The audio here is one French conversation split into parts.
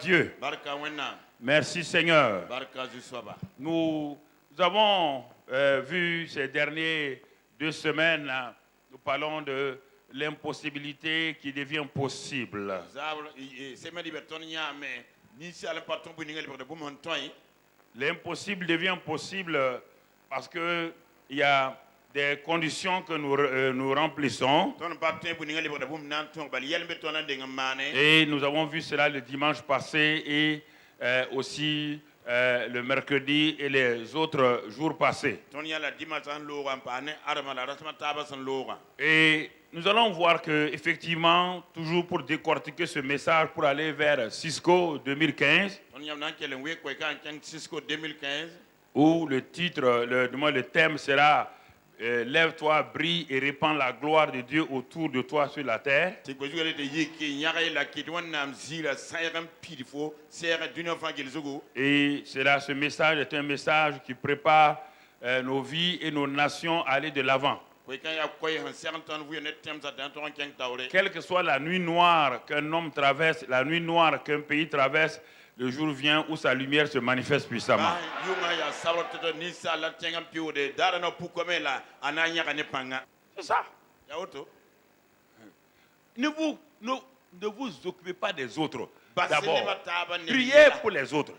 Dieu. Merci Seigneur. Nous avons vu ces dernières 2 semaines, nous parlons de l'impossibilité qui devient possible. L'impossible devient possible parce qu'il y a des conditions que nous remplissons. Et nous avons vu cela le dimanche passé et aussi le mercredi et les autres jours passés. Et nous allons voir que effectivement, toujours pour décortiquer ce message, pour aller vers Cisco 2015, où le titre, le thème sera lève-toi, brille et répands la gloire de Dieu autour de toi sur la terre. Et ce message est un message qui prépare nos vies et nos nations à aller de l'avant. Quelle que soit la nuit noire qu'un homme traverse, la nuit noire qu'un pays traverse, le jour vient où sa lumière se manifeste puissamment. C'est ça. Ne vous occupez pas des autres. D'abord, priez pour les autres.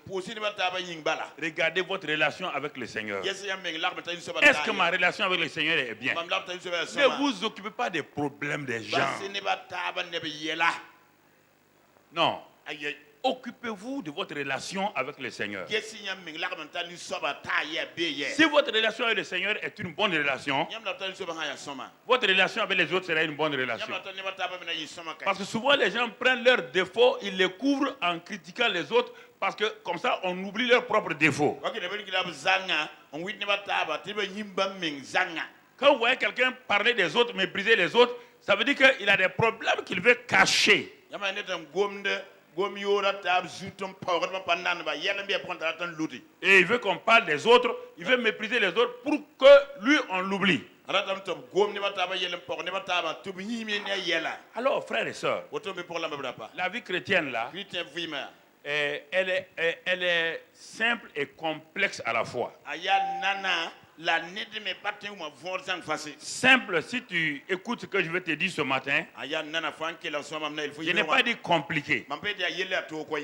Regardez votre relation avec le Seigneur. Est-ce que ma relation avec le Seigneur est bien? Ne vous occupez pas des problèmes des gens. Non. Occupez-vous de votre relation avec le Seigneur. Si votre relation avec le Seigneur est une bonne relation, votre relation avec les autres sera une bonne relation. Parce que souvent les gens prennent leurs défauts, ils les couvrent en critiquant les autres, parce que comme ça on oublie leurs propres défauts. Quand vous voyez quelqu'un parler des autres, mépriser les autres, ça veut dire qu'il a des problèmes qu'il veut cacher. Et il veut qu'on parle des autres, il veut mépriser les autres pour que lui on l'oublie. Alors frères et sœurs, la vie chrétienne là, elle est simple et complexe à la fois. Simple, si tu écoutes ce que je vais te dire ce matin, je n'ai pas dit compliqué.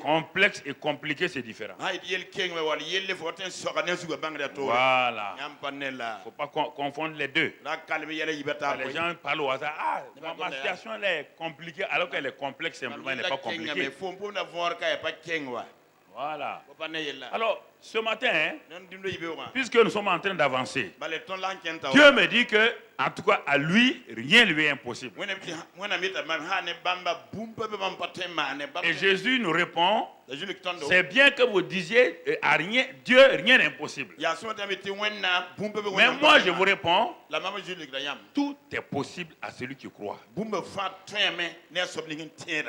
Complexe et compliqué, c'est différent. Voilà. Il ne faut pas confondre les deux. Les gens parlent au hasard. Ah, ma situation elle est compliquée alors qu'elle est complexe simplement, elle n'est pas compliquée. Voilà. Alors, ce matin, puisque nous sommes en train d'avancer, Dieu me dit que, en tout cas, à lui, rien ne lui est impossible. Et Jésus nous répond, c'est bien que vous disiez à rien, Dieu, rien n'est impossible. Mais moi, je vous réponds, tout est possible à celui qui croit.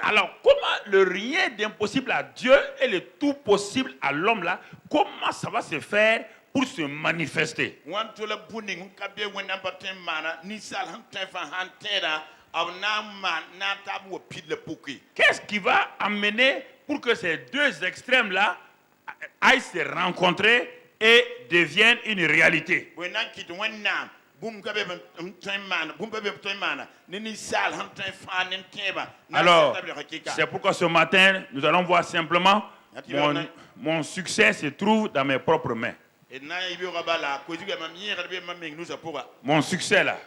Alors, comment le rien d'impossible à Dieu et le tout possible à l'homme là, comment ça va se faire pour se manifester? Qu'est-ce qui va amener pour que ces deux extrêmes là aillent se rencontrer et deviennent une réalité? Alors, c'est pourquoi ce matin, nous allons voir simplement mon succès se trouve dans mes propres mains. Mon succès là,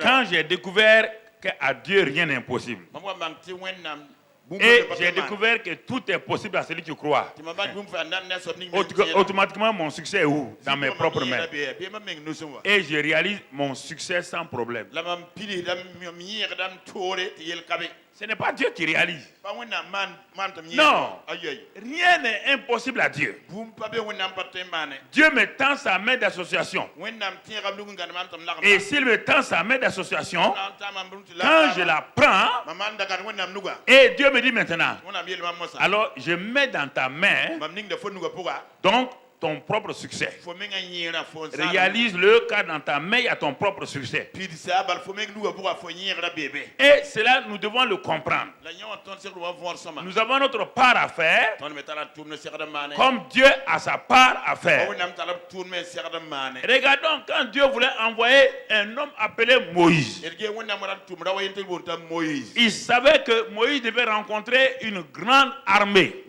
quand j'ai découvert qu'à Dieu rien n'est impossible, et j'ai découvert que tout est possible à celui qui croit, automatiquement mon succès est où? Dans mes propres mains. Et je réalise mon succès sans problème. Ce n'est pas Dieu qui réalise. Non, rien n'est impossible à Dieu. Dieu me tend sa main d'association. Et s'il me tend sa main d'association, quand je la prends, et Dieu me dit maintenant, alors je mets dans ta main, donc ton propre succès. Réalise-le, car dans ta main, il y a ton propre succès. Et cela, nous devons le comprendre. Nous avons notre part à faire, comme Dieu a sa part à faire. Regardons, quand Dieu voulait envoyer un homme appelé Moïse, il savait que Moïse devait rencontrer une grande armée.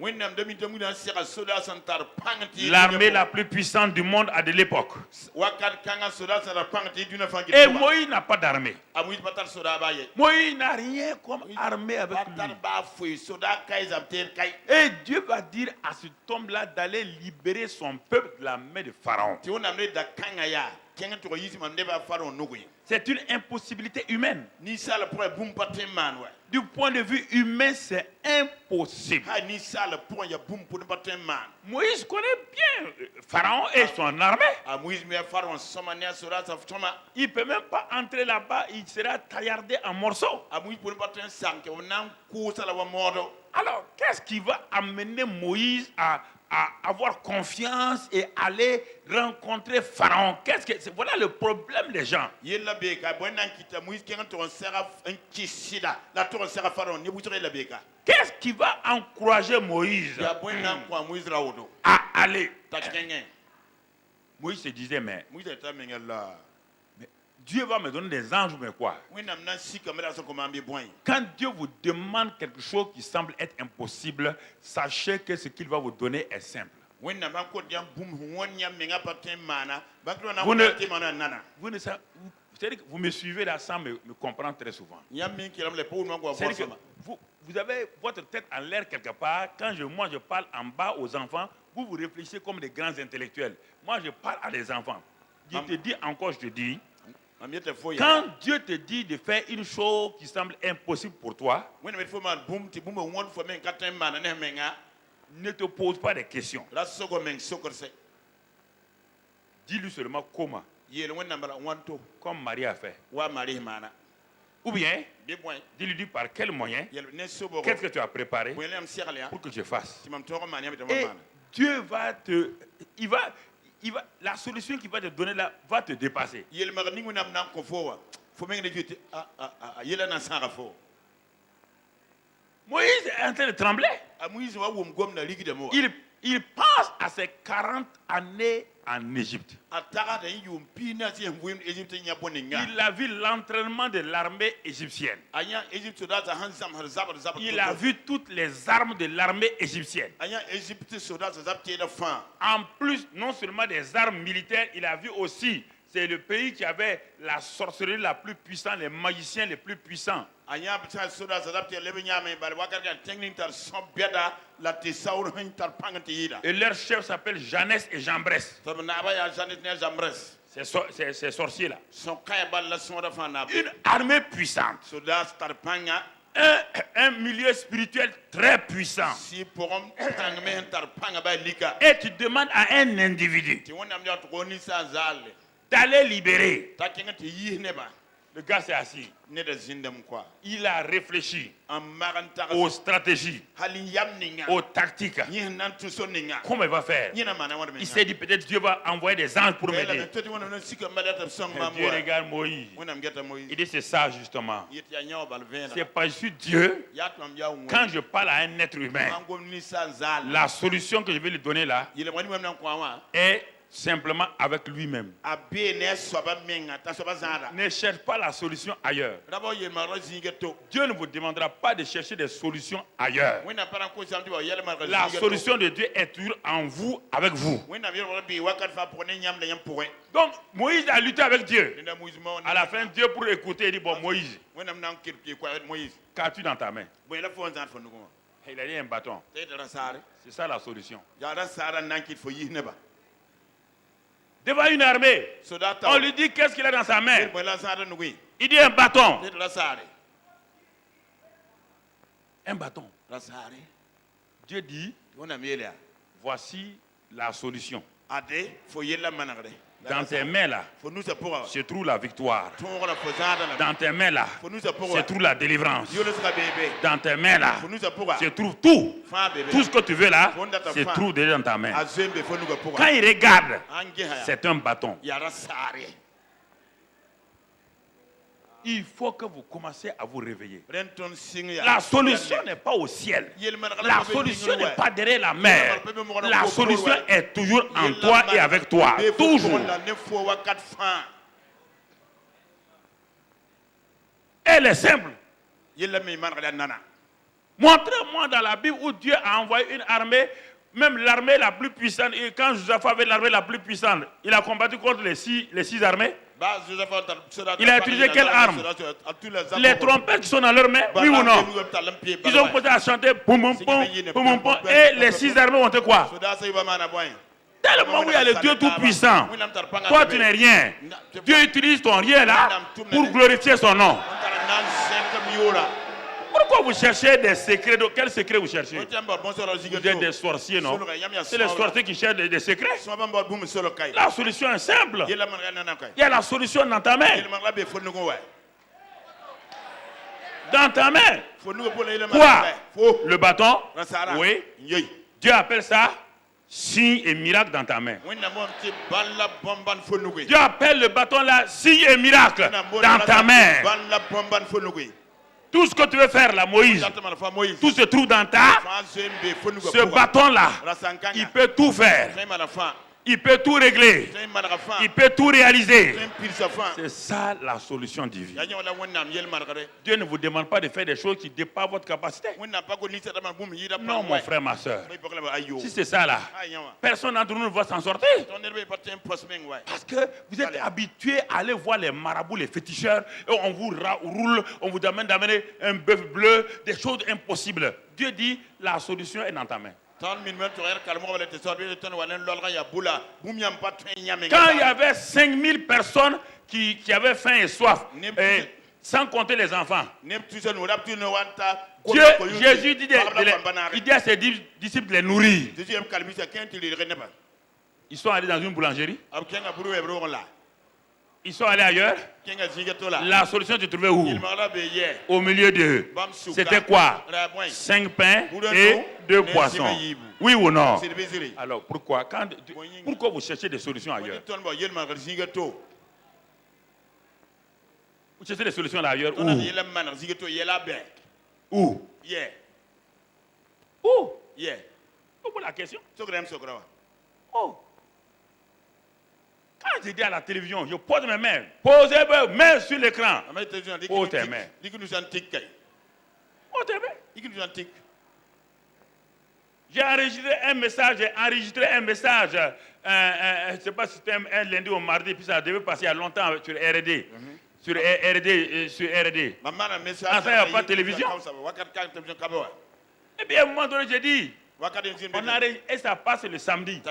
L'armée la plus puissante du monde à de l'époque. Et Moïse n'a pas d'armée. Moïse n'a rien comme armée avec lui. Et Dieu va dire à cet homme-là d'aller libérer son peuple de la main de Pharaon. C'est une impossibilité humaine. Du point de vue humain, c'est impossible. Moïse connaît bien Pharaon et son armée. Il ne peut même pas entrer là-bas, il sera taillardé en morceaux. Alors, qu'est-ce qui va amener Moïse à avoir confiance et aller rencontrer Pharaon? Voilà le problème des gens. Qu'est-ce qui va encourager Moïse à aller? Moïse se disait, mais Dieu va me donner des anges, mais quoi? Quand Dieu vous demande quelque chose qui semble être impossible, sachez que ce qu'il va vous donner est simple. Vous me suivez là sans me comprendre très souvent. Vous avez votre tête en l'air quelque part. Quand moi je parle en bas aux enfants, vous réfléchissez comme des grands intellectuels. Moi je parle à des enfants. Je te dis encore, je te dis, quand Dieu te dit de faire une chose qui semble impossible pour toi, ne te pose pas de questions. Dis-lui seulement comment. Comme Marie a fait. Ou bien, dis-lui par quel moyen, qu'est-ce que tu as préparé pour que je fasse. Et Dieu va la solution qu'il va te donner là va te dépasser. Moïse est en train de trembler. Il pense à ses 40 années en Égypte. Il a vu l'entraînement de l'armée égyptienne. Il a vu toutes les armes de l'armée égyptienne. En plus, non seulement des armes militaires, il a vu aussi, c'est le pays qui avait la sorcellerie la plus puissante, les magiciens les plus puissants. Et leur chef s'appelle Janès et Jambres. Ces sorciers-là. Une armée puissante. Un milieu spirituel très puissant. Et tu demandes à un individu d'aller libérer. Le gars s'est assis. Il a réfléchi aux stratégies, aux tactiques. Comment il va faire? Il s'est dit peut-être Dieu va envoyer des anges pour m'aider. Dieu regarde Moïse. Il dit c'est ça justement. C'est pas juste Dieu. Quand je parle à un être humain, la solution que je vais lui donner là est simplement avec lui-même. Ne cherche pas la solution ailleurs. Dieu ne vous demandera pas de chercher des solutions ailleurs. La solution de Dieu est toujours en vous, avec vous. Donc Moïse a lutté avec Dieu. À la fin, Dieu pour écouter, il dit bon Moïse, qu'as-tu dans ta main? Il a dit un bâton. C'est ça la solution. Devant une armée, on lui dit qu'est-ce qu'il a dans sa main. Il dit un bâton. Un bâton. Dieu dit, voici la solution. Dans tes mains là se trouve la victoire. Dans tes mains là se trouve la délivrance. Dans tes mains là se trouve tout. Tout ce que tu veux là se trouve déjà dans ta main. Quand il regarde, c'est un bâton. Il faut que vous commenciez à vous réveiller. La solution n'est pas au ciel. La solution n'est pas derrière la mer. La solution est toujours en toi et avec toi. Toujours. Elle est simple. Montrez-moi dans la Bible où Dieu a envoyé une armée, même l'armée la plus puissante. Et quand Joseph avait l'armée la plus puissante, il a combattu contre les six armées. Il a utilisé quelle arme? Les trompettes qui sont dans leurs mains, oui ou non? Ils ont commencé à chanter poum poum poum poum et les 6 armées ont été quoi? Tellement où il y a le Dieu tout-puissant. Toi tu n'es rien. Dieu utilise ton rien là pour glorifier son nom. Pourquoi vous cherchez des secrets? Quels secrets vous cherchez? Vous êtes des sorciers, non? C'est les sorciers qui cherchent des secrets. La solution est simple. Il y a la solution dans ta main. Dans ta main. Quoi? Le bâton? Oui. Dieu appelle ça signe et miracle dans ta main. Dieu appelle le bâton là signe et miracle dans ta main. Tout ce que tu veux faire là, Moïse, tout se trouve dans ta. Ce bâton-là, il peut tout faire. Il peut tout régler. Il peut tout réaliser. C'est ça la solution divine. Dieu ne vous demande pas de faire des choses qui dépassent votre capacité. Non, mon frère, ma soeur. Si c'est ça là, personne d'entre nous ne va s'en sortir. Parce que vous êtes habitués à aller voir les marabouts, les féticheurs, et on vous roule, on vous demande d'amener un bœuf bleu, des choses impossibles. Dieu dit, la solution est dans ta main. Quand il y avait 5000 personnes qui avaient faim et soif, sans compter les enfants, Jésus dit à ses disciples de les nourrir. Ils sont allés dans une boulangerie. Ils sont allés ailleurs. La solution se trouvait où? Au milieu d'eux. C'était quoi? 5 pains et 2 poissons. Oui ou non? Alors pourquoi vous cherchez des solutions ailleurs? Vous cherchez des solutions ailleurs où? Où? Où? Pourquoi la question? Oh. Quand je dis à la télévision, je pose mes mains, posez vos mains sur l'écran. Pose tes mains. Pose tes mains. J'ai enregistré un message, je ne sais pas si c'était un lundi ou mardi, puis ça devait passer il y a longtemps sur RD. Sur RD. Enfin, il n'y a pas de télévision. Et bien, à un moment donné, j'ai dit, et ça passe le samedi.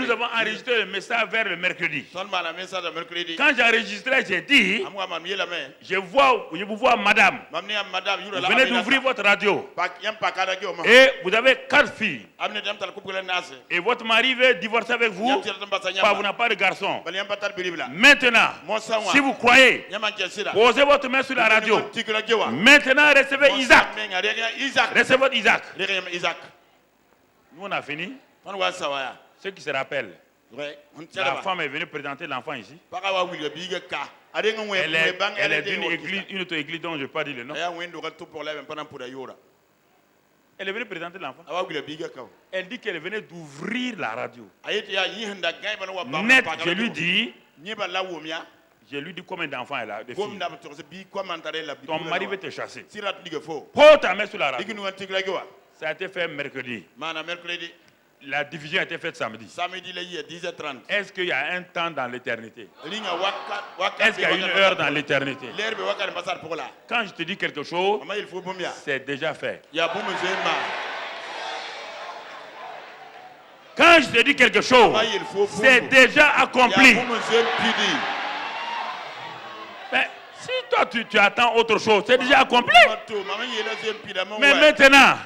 Nous avons enregistré le message vers le mercredi. Quand j'ai enregistré, j'ai dit, je vous vois madame, vous venez d'ouvrir votre radio et vous avez 4 filles et votre mari veut divorcer avec vous car vous n'avez pas de garçon. Maintenant, si vous croyez, posez votre main sur la radio. Maintenant, recevez Isaac. Recevez votre Isaac. Nous, on a fini. Ceux qui se rappellent, la femme est venue présenter l'enfant ici. Elle est d'une église, une autre église dont je ne vais pas dire le nom. Elle est venue présenter l'enfant. Elle dit qu'elle venait d'ouvrir la radio. Net, je lui dis combien d'enfants elle a, de filles. Ton mari veut te chasser. Pose ta main sur la radio. Ça a été fait mercredi. La division a été faite samedi. Est-ce qu'il y a un temps dans l'éternité? Est-ce qu'il y a une heure dans l'éternité? Quand je te dis quelque chose, c'est déjà fait. Quand je te dis quelque chose, c'est déjà accompli. Si toi tu attends autre chose, c'est déjà accompli. Mais maintenant,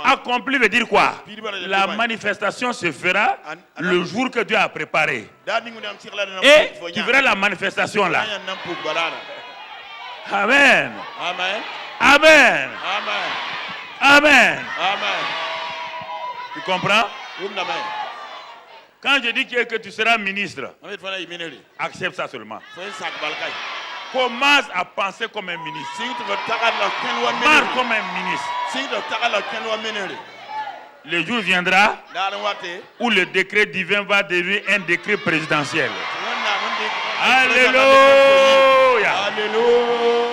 accompli veut dire quoi? La manifestation se fera le jour que Dieu a préparé. Et tu verras la manifestation là. Amen. Amen. Amen. Amen. Amen. Amen. Tu comprends? Quand je dis que tu seras ministre, accepte ça seulement. Commence à penser comme un ministre. Marche comme un ministre. Le jour viendra où le décret divin va devenir un décret présidentiel. Alléluia.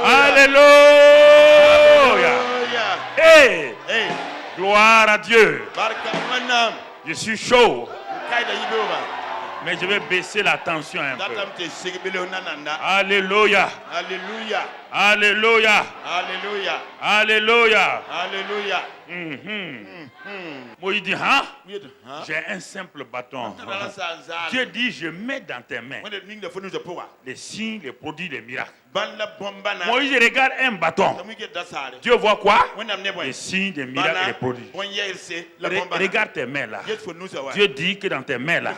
Alléluia. Hey. Gloire à Dieu. Je suis chaud. Mais je vais baisser la tension un peu. Alléluia. Alléluia. Alléluia. Alléluia. Alléluia. Alléluia. Moi, il dit, hein? J'ai un simple bâton. Dieu dit, je mets dans tes mains les signes, les produits, les miracles. Moïse regarde un bâton. Dieu voit quoi? Les signes, les miracles et les produits. Regarde tes mains là. Dieu dit que dans tes mains là,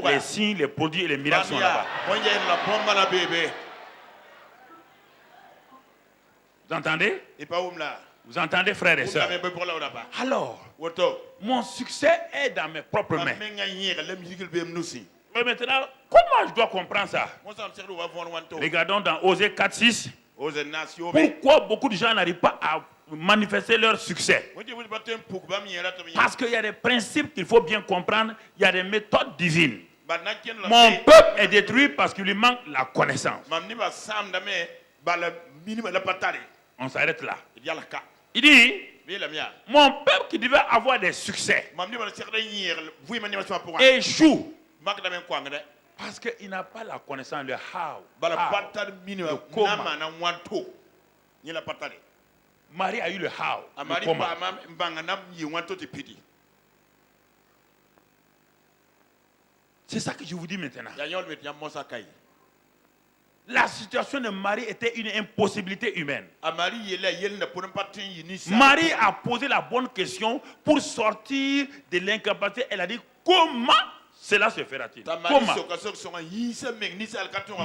les signes, les produits et les miracles sont là-bas. Vous entendez? Vous entendez, frères et sœurs? Alors, mon succès est dans mes propres mains. Mais maintenant, comment je dois comprendre ça? Regardons dans Osée 4:6. Pourquoi beaucoup de gens n'arrivent pas à manifester leur succès? Parce qu'il y a des principes qu'il faut bien comprendre. Il y a des méthodes divines. Mon peuple est détruit parce qu'il lui manque la connaissance. On s'arrête là. Il dit, mon peuple qui devait avoir des succès échoue parce qu'il n'a pas la connaissance, le how. Le comment. Marie a eu le how, le comment. C'est ça que je vous dis maintenant. La situation de Marie était une impossibilité humaine. Marie a posé la bonne question pour sortir de l'incapacité. Elle a dit, comment cela se fera-t-il? Comment?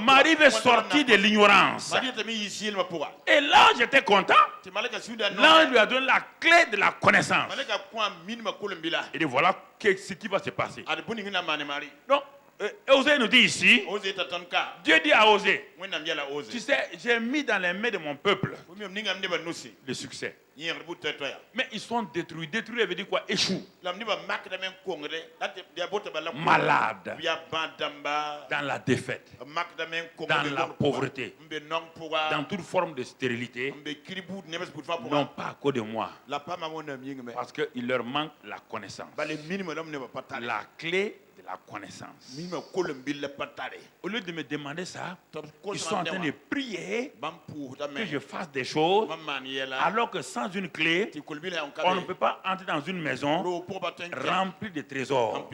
Marie veut sortir de l'ignorance. Et l'ange était content. L'ange lui a donné la clé de la connaissance. Et voilà ce qui va se passer. Donc, Osée nous dit ici, Dieu dit à Osée, tu sais, j'ai mis dans les mains de mon peuple le succès. Mais ils sont détruits. Détruits veut dire quoi? Échouent. Malades. Dans la défaite. Dans la pauvreté. Dans toute forme de stérilité. Non pas à cause de moi. Parce qu'il leur manque la connaissance. La clé de la connaissance. Au lieu de me demander ça, ils sont en train de prier que je fasse des choses, alors que sans une clé, on ne peut pas entrer dans une maison remplie de trésors.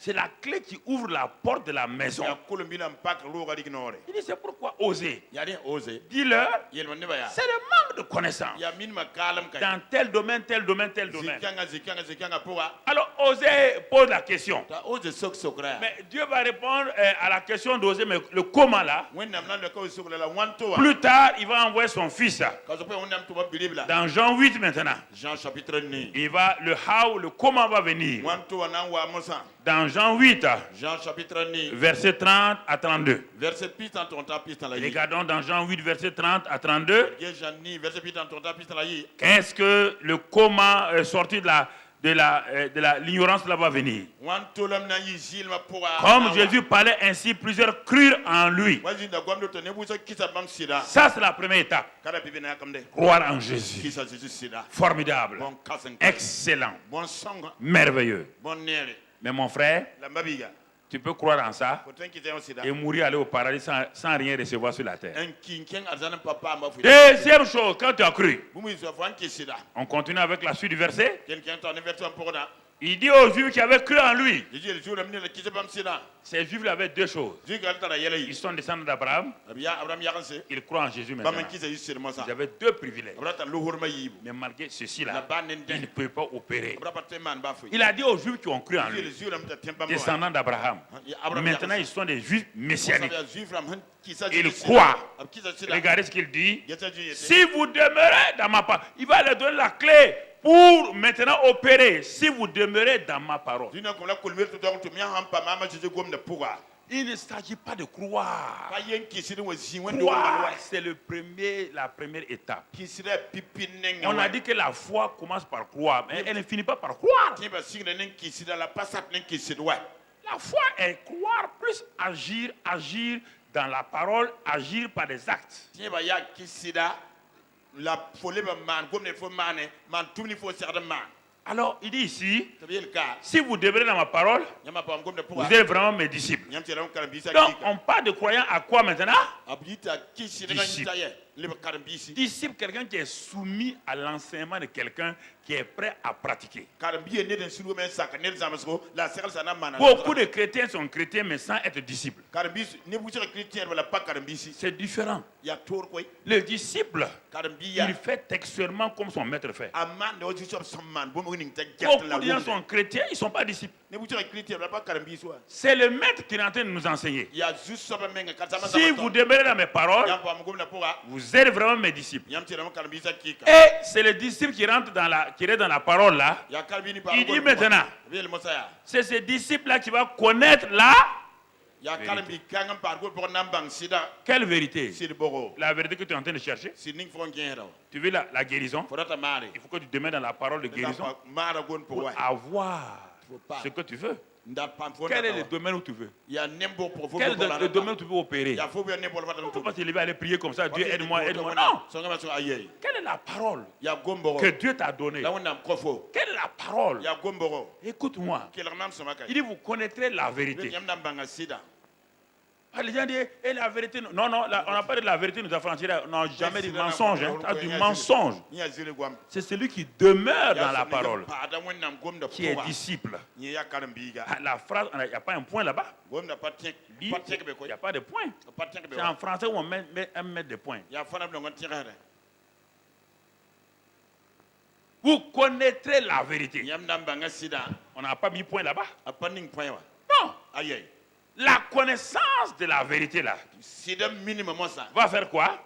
C'est la clé qui ouvre la porte de la maison. Il dit, c'est pourquoi oser. Dis-leur, c'est le manque de connaissance. Dans tel domaine, tel domaine, tel domaine. Alors, oser pose la question. Mais Dieu va répondre à la question d'oser, mais le comment là. Plus tard, il va envoyer son fils. Dans Jean 8 maintenant. Jean chapitre 9. Il va, le how, le comment va venir. Dans Jean 8, Jean chapitre 9, verset 30 à 32. Regardons dans Jean 8, verset 30 à 32. Qu'est-ce que le comment sorti de l'ignorance là va venir? Comme Jésus parlait ainsi, plusieurs crurent en lui. Ça, c'est la première étape. Croire en Jésus. Formidable. Excellent. Merveilleux. Mais mon frère, tu peux croire en ça et mourir, aller au paradis sans rien recevoir sur la terre. Deuxième chose, quand tu as cru, on continue avec la suite du verset. Il dit aux Juifs qui avaient cru en lui. Il dit le jour de qui se bam sina. Ces Juifs avaient deux choses. Ils sont descendants d'Abraham. Ils croient en Jésus maintenant. Ils avaient deux privilèges. Mais malgré ceci-là, ils ne pouvaient pas opérer. Il a dit aux Juifs qui ont cru en lui, descendants d'Abraham. Maintenant, ils sont des Juifs messianiques. Ils croient. Regardez ce qu'il dit. Si vous demeurez dans ma parole, il va leur donner la clé pour maintenant opérer. Si vous demeurez dans ma parole. Il ne s'agit pas de croire. Croire, c'est la première étape. On a dit que la foi commence par croire, mais elle ne finit pas par croire. La foi est croire plus agir dans la parole, agir par des actes. Alors, il dit ici, si vous demeurez dans ma parole, vous êtes vraiment mes disciples. Donc, on parle de croyants à quoi maintenant? Disciple, quelqu'un qui est soumis à l'enseignement de quelqu'un qui est prêt à pratiquer. Beaucoup de chrétiens sont chrétiens mais sans être disciples. C'est différent. Le disciple, il fait textuellement comme son maître fait. Beaucoup de gens sont chrétiens, ils ne sont pas disciples. C'est le maître qui est en train de nous enseigner. Si vous demeurez dans mes paroles, vous êtes vraiment mes disciples. Et c'est le disciple qui rentre dans la parole là. Il dit maintenant, c'est ce disciple là qui va connaître la vérité. Quelle vérité? La vérité que tu es en train de chercher. Tu veux la guérison? Il faut que tu demeures dans la parole de guérison pour avoir ce que tu veux. Quel est le domaine où tu veux? Quel est le domaine où tu veux opérer? On ne peut pas te lever et aller prier comme ça. Dieu aide-moi, aide-moi. Non. Quelle est la parole que Dieu t'a donnée? Quelle est la parole? Écoute-moi. Il dit vous connaîtrez la vérité. Les gens disent, et la vérité, non, on n'a pas dit la vérité nous affranchira. On n'a jamais dit mensonge. Tu as du mensonge. C'est celui qui demeure dans la parole, qui est disciple. La phrase, il n'y a pas un point là-bas. Il n'y a pas de point. C'est en français où on met des points. Vous connaîtrez la vérité. On n'a pas mis point là-bas. Non. La connaissance de la vérité là va faire quoi?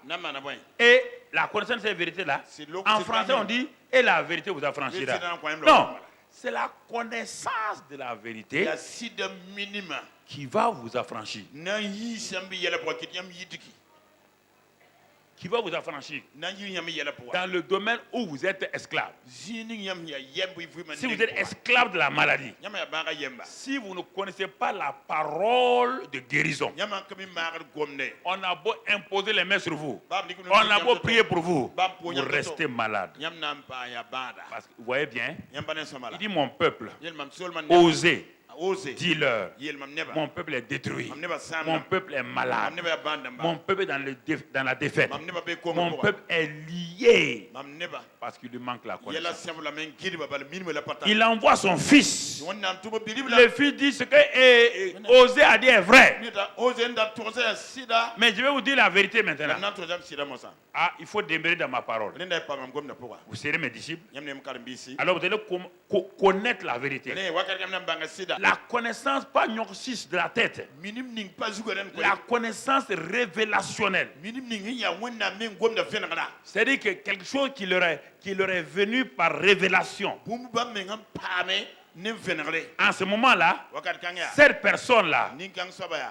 Et la connaissance de cette vérité là, en français on dit et la vérité vous affranchira. Non, c'est la connaissance de la vérité qui va vous affranchir. Qui va vous affranchir dans le domaine où vous êtes esclave. Si vous êtes esclave de la maladie, si vous ne connaissez pas la parole de guérison, on a beau imposer les mains sur vous, on a beau prier pour vous, vous restez malade. Parce que vous voyez bien, il dit mon peuple, osez. Dis-leur, mon peuple est détruit, mon peuple est malade, mon peuple est dans la défaite, mon peuple est lié parce qu'il lui manque la connaissance. Il envoie son fils. Le fils dit ce que Osée a dit est vrai. Mais je vais vous dire la vérité maintenant. Il faut demeurer dans ma parole. Vous serez mes disciples. Alors vous allez connaître la vérité. La connaissance, pas gnosis de la tête. La connaissance révélationnelle. C'est-à-dire que quelque chose qui leur est venu par révélation. En ce moment-là, cette personne-là,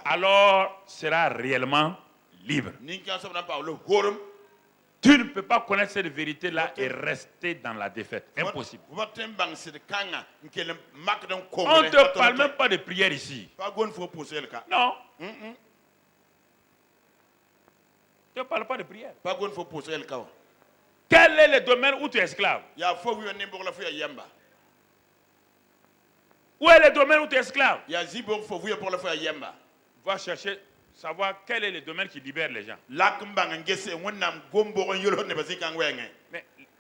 alors sera réellement libre. Tu ne peux pas connaître cette vérité-là et rester dans la défaite. Impossible. On ne te parle même pas de prière ici. Non. Tu ne parles pas de prière. Quel est le domaine où tu es esclave? Où est le domaine où tu es esclave? Va chercher. Savoir quel est le domaine qui libère les gens. Mais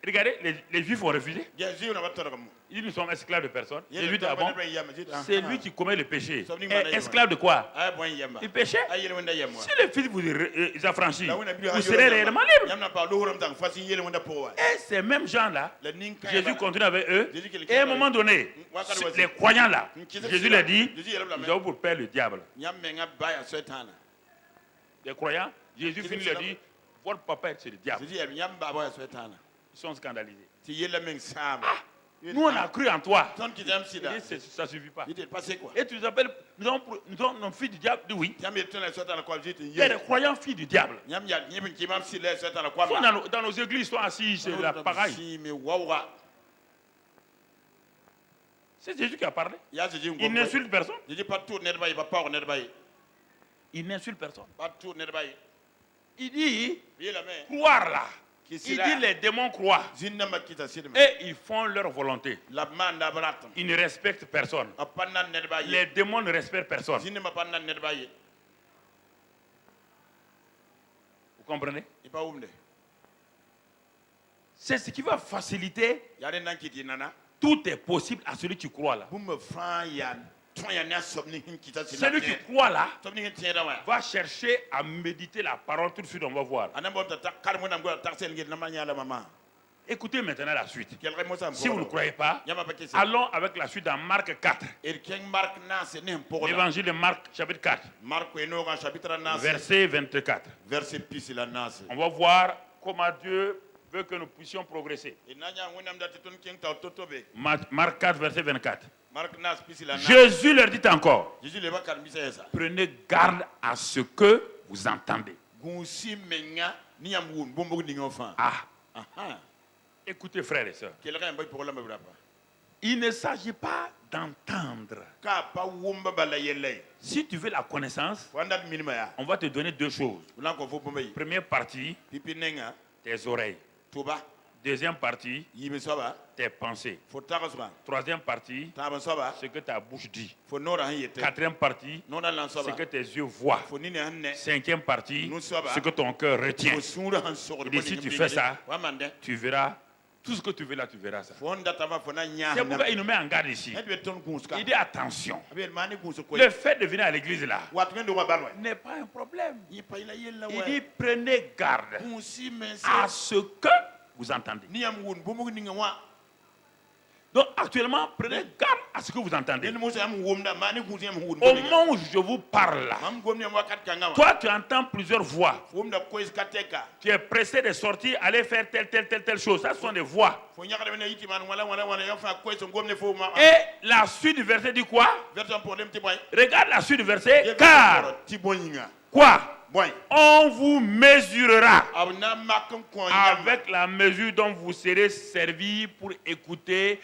Regardez, les Juifs ont refusé. Ya ziu na batara comme. Ils disent nous sommes esclaves de personne. Yé Les le Juifs, temps ah bon? ben yam zit. C'est lui qui commet le péché. Somni Et mana esclave de quoi? Ah bon yamba. Il péchait. Ay yele wenda yam. Si le Fils vous affranchit, La wona bi vous serez réellement libre. Yam na pa lo horam tang fasi yele wenda po wa. Et ces mêmes gens-là, Le ninka. Jésus continue avec eux. Jésus qui les Et à un moment donné, les croyants là, Jésus leur dit, nous avons pour père le diable. Yam menga baya setana. Les croyants, Jésus finit leur dit, votre papa c'est le diable. Jésus yam baba setana. Ils sont scandalisés. Ti yele meng sam. Nous on a cru en toi. Ton qui t'aime sida. Il dit, ça ne suffit pas. Il t'est passé quoi? Et tu nous appelles, nous sommes nos filles du diable. Il dit oui. Yam yele tona setana quoi zit. Il y a des croyants filles du diable. Yam ya nyebin ki mam sile setana quoi. Ils sont dans nos églises, ils sont assis, c'est la pareil. Si me wawa. C'est Jésus qui a parlé. Ya Jésus ngom. Il n'insulte personne. Jésus pas tout net bay ba pa net bay. Il n'insulte personne. Pas tout net bay. Il dit, Yele mais. croire là. Il dit, les démons croient. Zinna makita sidme. Et ils font leur volonté. La manda bratam. Ils ne respectent personne. Apanna net bay. Les démons ne respectent personne. Zinna ma panna net bay. Vous comprenez? Il pas oumde. C'est ce qui va faciliter. Yale nankiti nana. Tout est possible à celui qui croit là. Boum fan yan. Ton yan na somni kita sidme. Celui qui croit là Somni tienda wa. va chercher à méditer la parole tout de suite, on va voir. Anam ta kalmo nam go taxel ngir na manya la maman. Écoutez maintenant la suite. Quel mo sam. Si vous ne croyez pas, Yama pa kesi. allons avec la suite dans Marc 4. Et king Marc na se ne pour. L'évangile de Marc chapitre 4, Marc eno ga chapitre na. verset 24. Verset pis la nas. On va voir comment Dieu veut que nous puissions progresser. Et nanya wonam da ton king ta totobe. Marc 4, verset 24. Marc nas pis la nas. Jésus leur dit encore, Jésus le va calmiser ça. prenez garde à ce que vous entendez. Gunsi menga ni yam won bombo ni ngofan. Ah, Aha. écoutez frères et sœurs, Quel rien boy pour la mabra pas. il ne s'agit pas d'entendre. Ka pa womba bala yele. Si tu veux la connaissance, Wanda minima ya. on va te donner deux choses. Ulan ko fo bomba yi. Première partie, Pipi nenga. tes oreilles. Tuba. Deuxième partie, Yibe soba. tes pensées. Fo tagasba. Troisième partie, Taban soba. ce que ta bouche dit. Fo nora han yete. Quatrième partie, Nona lan ce soba. que tes yeux voient. Fo nini han ne. Cinquième partie, Nous sommes- ce que ton cœur retient. Fo sura han sogor. Et si tu fais ça, Wamande. tu verras tout ce que tu veux là, tu verras ça. Fo nda tama fo na nya. C'est pourquoi il nous met en garde ici. Edwe ton kunska. Il dit attention. Abel mani kunso ko. Le fait de venir à l'église là Wat ngendo wa barwa. n'est pas un problème. Yi pa ila yella Il wa. dit prenez garde Kunsi mense. à ce que vous entendez. Ni yam won bombo ni ngwa. Donc actuellement, prenez garde à ce que vous entendez. Den mo sam womda mani kunsi yam won. Au moment où je vous parle là, Mam gomni am wakat kanga. toi tu entends plusieurs voix. Womda ko iskateka. Tu es pressé de sortir, aller faire telle chose. Ça ce sont des voix. Fo nyaka de yiti man wala yo fa ko so gomne fo ma. Et la suite du verset dit quoi? Version problème ti boy. Regarde la suite du verset. Car, ti boyinga. quoi? Boy. On vous mesurera Abna makam ko avec la mesure dont vous serez servi pour écouter,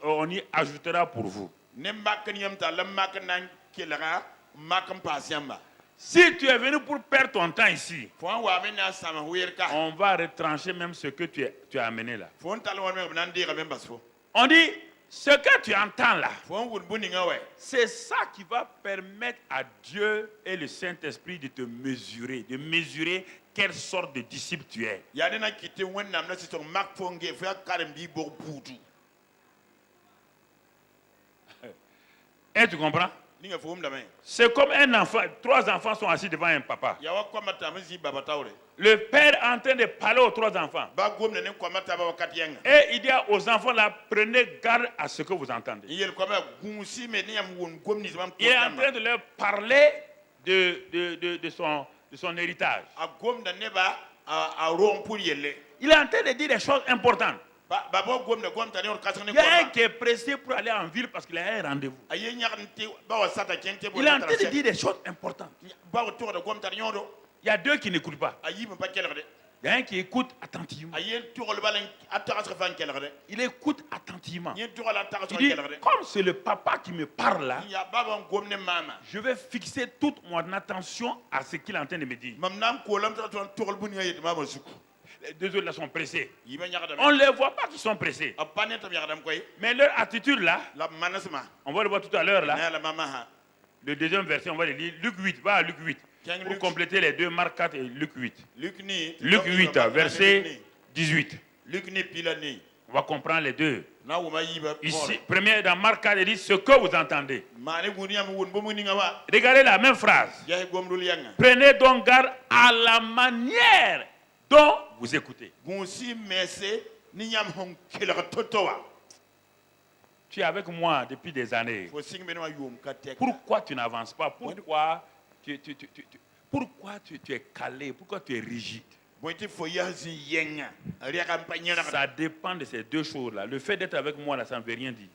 on y ajoutera pour vous. Ne makam yam ta lam makam nan kelara makam pasiamba. Si tu es venu pour perdre ton temps ici, Fo an wa mena sama werka. on va retrancher même ce que tu as amené là. Fo ntal wa me nan dira même basfo. On dit, ce que tu entends là, Fo an won buninga we. c'est ça qui va permettre à Dieu et le Saint-Esprit de te mesurer, quelle sorte de disciple tu es. Ya de na kite won nam na sitor mak fo nge fo karem bi bo budu. Et tu comprends? Ninga fo mda men. C'est comme un enfant, trois enfants sont assis devant un papa. Ya wa ko mata mzi baba tawre. Le père est en train de parler aux trois enfants. Ba gomne ne ko mata ba wakat yenga. Et il dit aux enfants là, prenez garde à ce que vous entendez. Yel ko ma gunsi me ne yam won gomni zam Il est en train de leur parler de son héritage. A gomna ne ba a rom pour yelle. Il est en train de dire des choses importantes. Ba bo gomna gomta ne on kasane Il ko. y a un qui est pressé pour aller en ville parce qu'il a un rendez-vous. Aye nyakante ba wa sata kente bo. Il est en train de dire des choses importantes. Ba o to de gomta nyodo. Il y a deux qui n'écoutent pas. Ayi me pa kelerde. Il y a un qui écoute attentivement. Aye to le balen ataras fan kelerde. Il écoute attentivement. Yen to la taras Il dit, kelerde. comme c'est le papa qui me parle là, Ya baba gomne mama. je vais fixer toute mon attention à ce qu'il est en train de me dire. Mam nam ko lam ta to le bunya yit mama suku. Les deux autres là sont pressés. Yiba nyakada. On ne les voit pas qu'ils sont pressés. A panet tam yakadam koy. Mais leur attitude là, La manasma. on va le voir tout à l'heure là. Na la mama ha. Le deuxième verset, on va le lire. Luc 8, va à Luc 8. Tiens, Pour Luc. compléter les deux, Marc 4 et Luc 8. Luc ni. Luc 8, verset 18. On va comprendre les deux. Ici, premier dans Marc 4, il dit ce que vous entendez. Regardez la même phrase. Prenez donc garde à la manière dont vous écoutez. Tu es avec moi depuis des années. Pourquoi tu n'avances pas? Pourquoi tu es calé? Pourquoi tu es rigide? Ça dépend de ces deux choses-là. Le fait d'être avec moi, là, ça ne veut rien dire.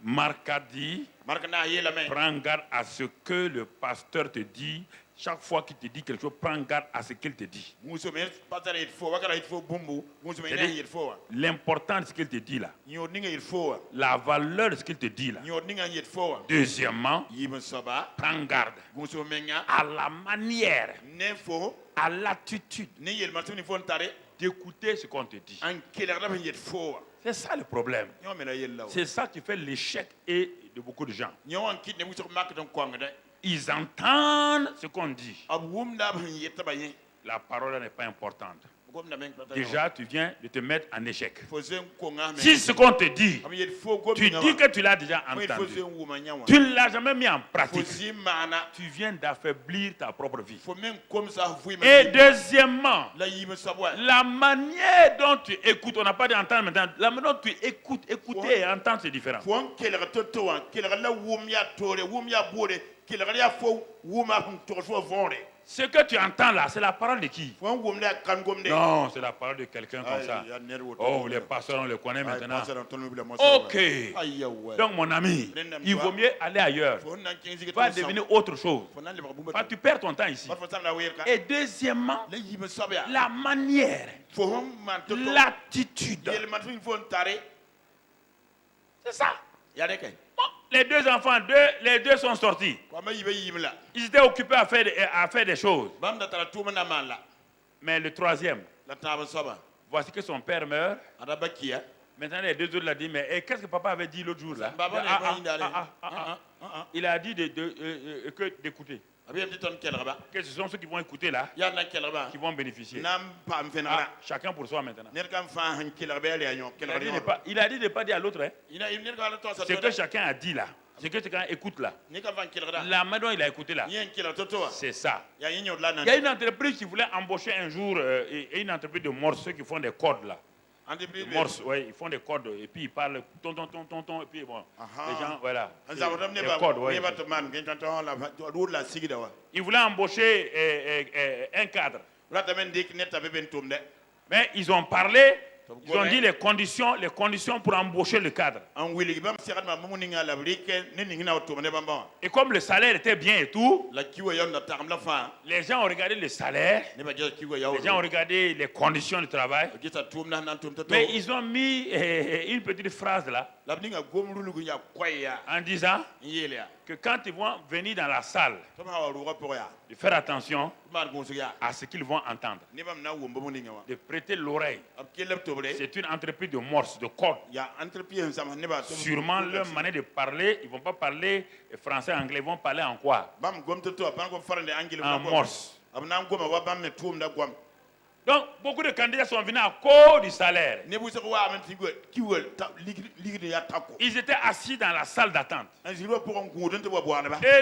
Marc a dit, prends garde à ce que le pasteur te dit. Chaque fois qu'il te dit quelque chose, prends garde à ce qu'il te dit. L'important de ce qu'il te dit là. La valeur de ce qu'il te dit là. Deuxièmement, prends garde à la manière, à l'attitude d'écouter ce qu'on te dit. C'est ça le problème. C'est ça qui fait l'échec de beaucoup de gens. Ils entendent ce qu'on dit. La parole n'est pas importante. Déjà, tu viens de te mettre en échec. Si ce qu'on te dit, tu dis que tu l'as déjà entendu, tu ne l'as jamais mis en pratique, tu viens d'affaiblir ta propre vie. Et deuxièmement, la manière dont tu écoutes, on n'a pas d'entendre maintenant, la manière dont tu écoutes, écouter et entendre, c'est différent. Ce que tu entends là, c'est la parole de qui? Non, c'est la parole de quelqu'un comme ça. Oh, les pasteurs, on les connaît maintenant. Ok. Donc, mon ami, il vaut mieux aller ailleurs. Va devenir autre chose. Tu perds ton temps ici. Et deuxièmement, la manière, l'attitude. C'est ça. Les deux enfants, les deux sont sortis. Ils étaient occupés à faire des choses. Mais le troisième, voici que son père meurt. Maintenant, les deux autres l'ont dit, mais qu'est-ce que papa avait dit l'autre jour là? Il a dit d'écouter. Que ce sont ceux qui vont écouter là, qui vont bénéficier. Chacun pour soi maintenant. Il a dit de ne pas dire à l'autre. Ce que chacun a dit là, ce que chacun écoute là, la main dont il a écouté là, c'est ça. Il y a une entreprise qui voulait embaucher un jour, une entreprise de morse, ceux qui font des cordes là. Morse, ouais, ils font des cordes et puis ils parlent tonton, et puis bon, les gens, voilà. Des cordes, ouais. Ils voulaient embaucher un cadre. Mais ils ont parlé, ils ont dit les conditions pour embaucher le cadre. Et comme le salaire était bien et tout, les gens ont regardé le salaire, les gens ont regardé les conditions de travail, mais ils ont mis une petite phrase là, en disant que quand ils vont venir dans la salle, de faire attention à ce qu'ils vont entendre, de prêter l'oreille. C'est une entreprise de morse, de cordes. Sûrement leur manière de parler, ils ne vont pas parler français, anglais, ils vont parler en quoi? En morse. Donc, beaucoup de candidats sont venus à cause du salaire. Ils étaient assis dans la salle d'attente. Et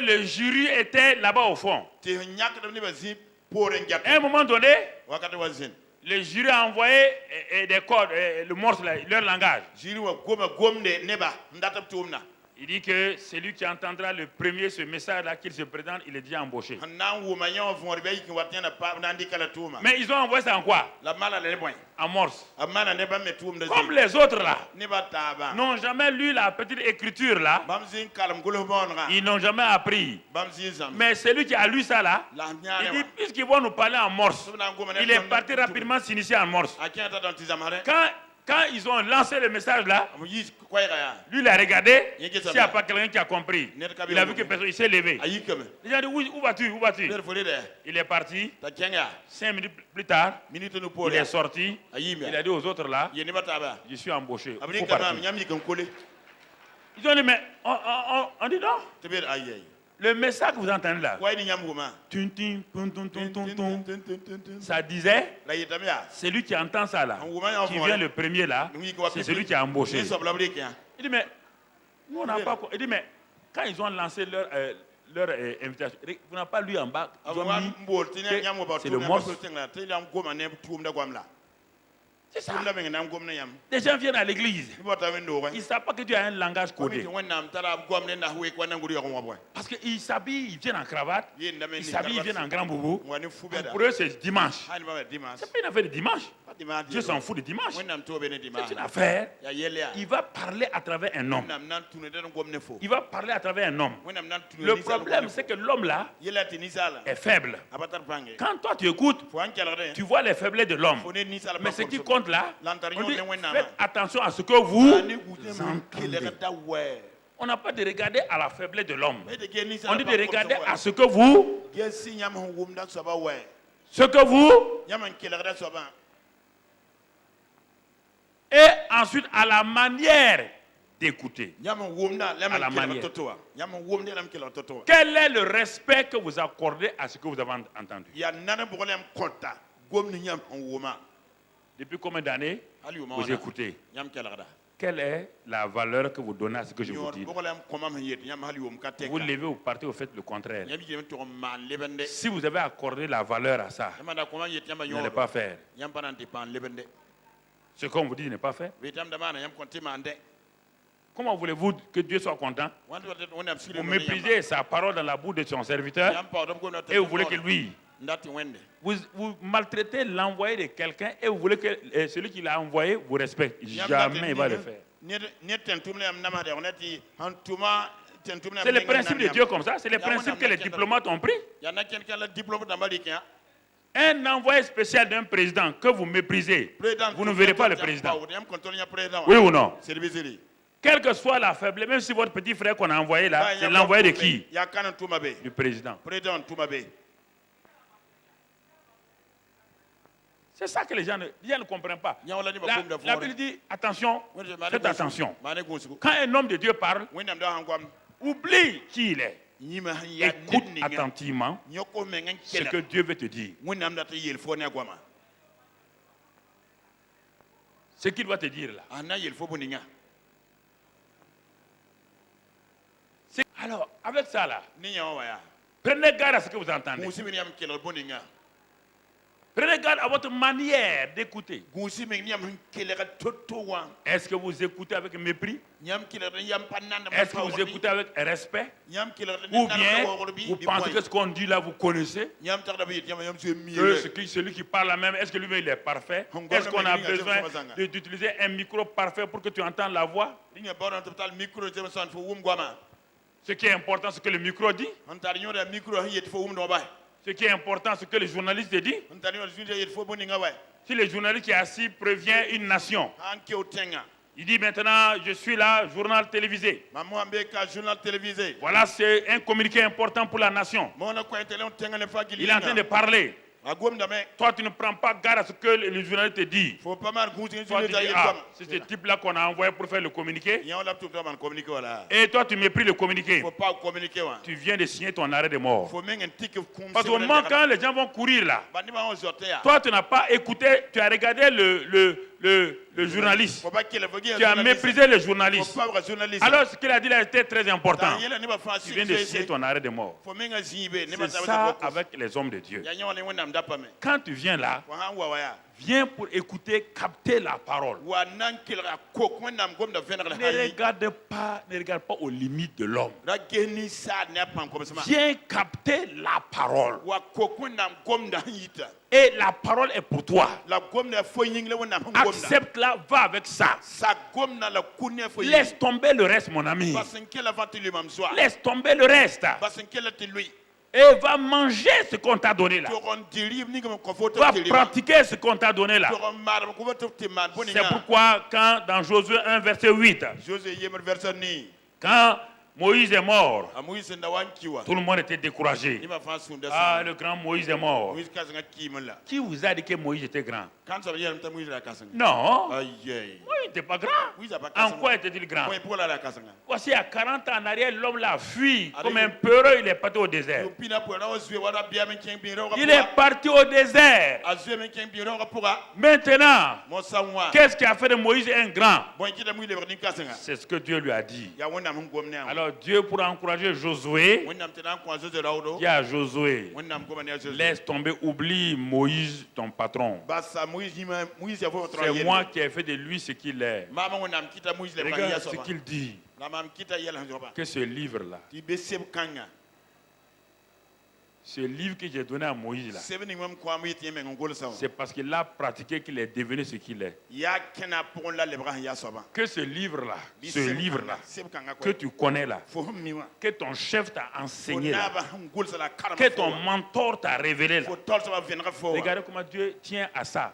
le jury était là-bas au fond. À un moment donné, le jury a envoyé des codes, le morse, leur langage. Il dit que celui qui entendra le premier ce message-là qu'il se présente, il est déjà embauché. Mais ils ont envoyé ça en quoi? En morse. Comme les autres là n'ont jamais lu la petite écriture là, ils n'ont jamais appris. Mais celui qui a lu ça là, il dit puisqu'ils vont nous parler en morse, il est parti rapidement s'initier en morse. Quand ils ont lancé le message là, lui il a regardé, s'il n'y a pas quelqu'un qui a compris, il a vu que personne, il s'est levé. Il a dit où vas-tu? Il est parti. 5 minutes plus tard, il est sorti. Il a dit aux autres là, je suis embauché. Faut partir. Ils ont dit mais on dit non. Le message que vous entendez là, ça disait, celui qui entend ça là, qui vient le premier là, c'est celui qui a embauché. Il dit, mais nous on n'a pas. Il dit, mais quand ils ont lancé leur invitation, vous n'avez pas lu en bas, ils ont mis c'est le morceau. C'est ça. Les gens viennent à l'église. Ils ne savent pas que Dieu a un langage codé. Parce qu'ils s'habillent, ils viennent en cravate. Ils s'habillent, ils viennent en grand boubou. Pour eux, c'est dimanche. C'est pas une affaire de dimanche. Dieu s'en fout de dimanche. C'est une affaire. Il va parler à travers un homme. Il va parler à travers un homme. Le problème, c'est que l'homme là est faible. Quand toi tu écoutes, tu vois les faiblesses de l'homme. Mais ce qui compte là, on dit, faites attention à ce que vous entendez. On n'a pas de regarder à la faiblesse de l'homme. On dit de regarder à ce que vous, et ensuite à la manière d'écouter. À la manière. Quel est le respect que vous accordez à ce que vous avez entendu? Depuis combien d'années vous écoutez? Quelle est la valeur que vous donnez à ce que je vous dis? Vous levez, vous partez, vous faites le contraire. Si vous avez accordé la valeur à ça, vous n'allez pas faire. Ce qu'on vous dit ne pas faire. Comment voulez-vous que Dieu soit content? Vous méprisez sa parole dans la bouche de son serviteur et vous voulez que lui... Vous maltraitez l'envoyé de quelqu'un et vous voulez que celui qui l'a envoyé vous respecte. Jamais il va le faire. C'est le principe de Dieu comme ça. C'est le principe que les diplomates ont pris. Un envoyé spécial d'un président que vous méprisez, vous ne verrez pas le président. Oui ou non? Quelle que soit la faiblesse, même si votre petit frère qu'on a envoyé là, c'est l'envoyé de qui? Du président. C'est ça que les gens ne comprennent pas. La Bible dit, attention, faites attention. Quand un homme de Dieu parle, oublie qui il est. Écoute attentivement ce que Dieu veut te dire. Ce qu'il doit te dire là. Alors, avec ça là, prenez garde à ce que vous entendez. Prenez garde à votre manière d'écouter. Est-ce que vous écoutez avec mépris? Est-ce que vous écoutez avec respect? Ou bien vous pensez que ce qu'on dit là, vous connaissez? Celui qui parle là même, est-ce que lui-même il est parfait? Est-ce qu'on a besoin d'utiliser un micro parfait pour que tu entendes la voix? Ce qui est important, c'est que le micro dit. Ce qui est important, c'est que le journaliste dit. Si le journaliste qui est assis prévient une nation, il dit maintenant, je suis là, journal télévisé. Voilà, c'est un communiqué important pour la nation. Il est en train de parler. Toi, tu ne prends pas garde à ce que le journaliste te dit. Toi, tu dis, c'est ce type-là qu'on a envoyé pour faire le communiqué. Et toi, tu méprises le communiqué. Tu viens de signer ton arrêt de mort. Parce qu'au moment quand les gens vont courir là, toi, tu n'as pas écouté, tu as regardé le journaliste. Tu as méprisé le journaliste. Alors, ce qu'il a dit là était très important. Tu viens de signer ton arrêt de mort. C'est ça avec les hommes de Dieu. Quand tu viens là, viens pour écouter, capter la parole. Ne regarde pas aux limites de l'homme. Viens capter la parole. Et la parole est pour toi. Accepte-la, va avec ça. Laisse tomber le reste, mon ami. Laisse tomber le reste. Et va manger ce qu'on t'a donné là. Va pratiquer ce qu'on t'a donné là. C'est pourquoi quand dans Josué 1 verset 8, quand Moïse est mort, tout le monde était découragé. Ah, le grand Moïse est mort. Qui vous a dit que Moïse était grand? Non. Moïse n'était pas grand. En quoi était-il grand? Voici à 40 ans en arrière, l'homme l'a fui. Comme un peureux, il est parti au désert. Il est parti au désert. Maintenant, qu'est-ce qui a fait de Moïse un grand? C'est ce que Dieu lui a dit. Alors Dieu, pour encourager Josué, dit à Josué, laisse tomber, oublie Moïse, ton patron. C'est moi qui ai fait de lui ce qu'il est. Regarde ce qu'il dit. Que ce livre-là, ce livre que j'ai donné à Moïse, là, c'est parce qu'il a pratiqué qu'il est devenu ce qu'il est. Que ce livre-là, que tu connais là, que ton chef t'a enseigné là, que ton mentor t'a révélé là. Regardez comment Dieu tient à ça.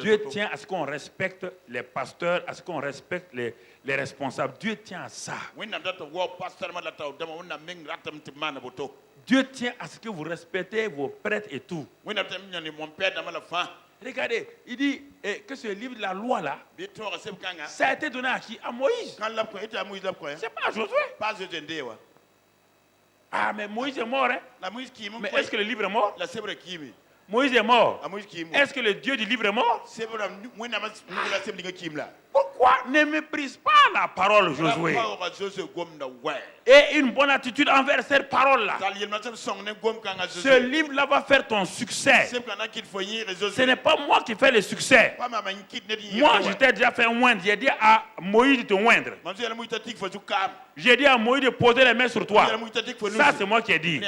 Dieu tient à ce qu'on respecte les pasteurs, à ce qu'on respecte les responsables. Dieu tient à ça. Dieu tient à ce que vous respectez vos prêtres et tout. Regardez, il dit que ce livre de la loi là, ça a été donné à qui? À Moïse. C'est pas à Josué. Ah, mais Moïse est mort, hein? Mais est-ce que le livre est mort? Moïse est mort. Est-ce que le Dieu du livre est mort? Pourquoi ne méprise pas la parole, Josué? Et une bonne attitude envers cette parole-là. Ce livre-là va faire ton succès. Ce n'est pas moi qui fais le succès. Moi, je t'ai déjà fait oindre. J'ai dit à Moïse de te oindre. J'ai dit à Moïse de poser les mains sur toi. Ça, c'est moi qui ai dit.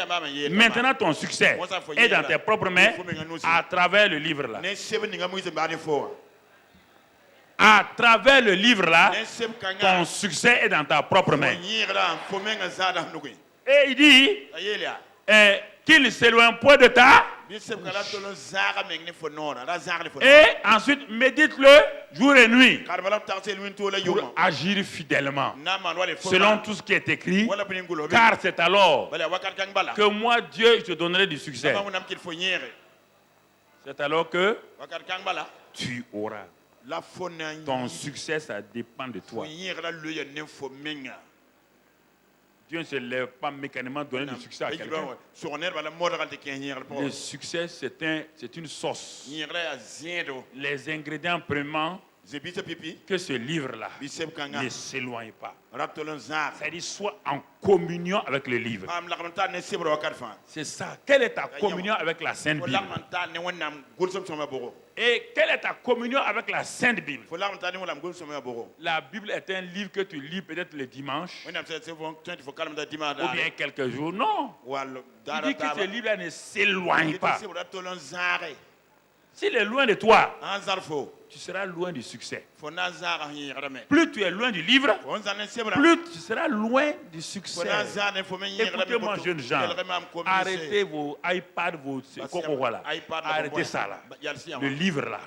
Maintenant, ton succès est dans tes propres mains à travers le livre-là. À travers le livre-là, ton succès est dans ta propre main. Et il dit qu'il ne s'éloigne point de ta. Et ensuite, médite-le jour et nuit pour agir fidèlement selon tout ce qui est écrit. Car c'est alors que moi, Dieu, je te donnerai du succès. C'est alors que tu auras. Ton succès, ça dépend de toi. Dieu ne se lève pas mécaniquement donner du succès à quelqu'un. Le succès, c'est une sauce. Les ingrédients premièrement, que ce livre-là ne s'éloigne pas. C'est-à-dire, sois en communion avec le livre. C'est ça. Quelle est ta communion avec la Sainte Bible? Et quelle est ta communion avec la Sainte Bible? La Bible est un livre que tu lis peut-être le dimanche ou bien quelques jours. Non. Il dit que ce livre ne s'éloigne pas. S'il est loin de toi, tu seras loin du succès. Plus tu es loin du livre, plus tu seras loin du succès. Écoutez-moi, jeunes gens, arrêtez vos iPads, vos voilà. Arrêtez ça là. Le livre là,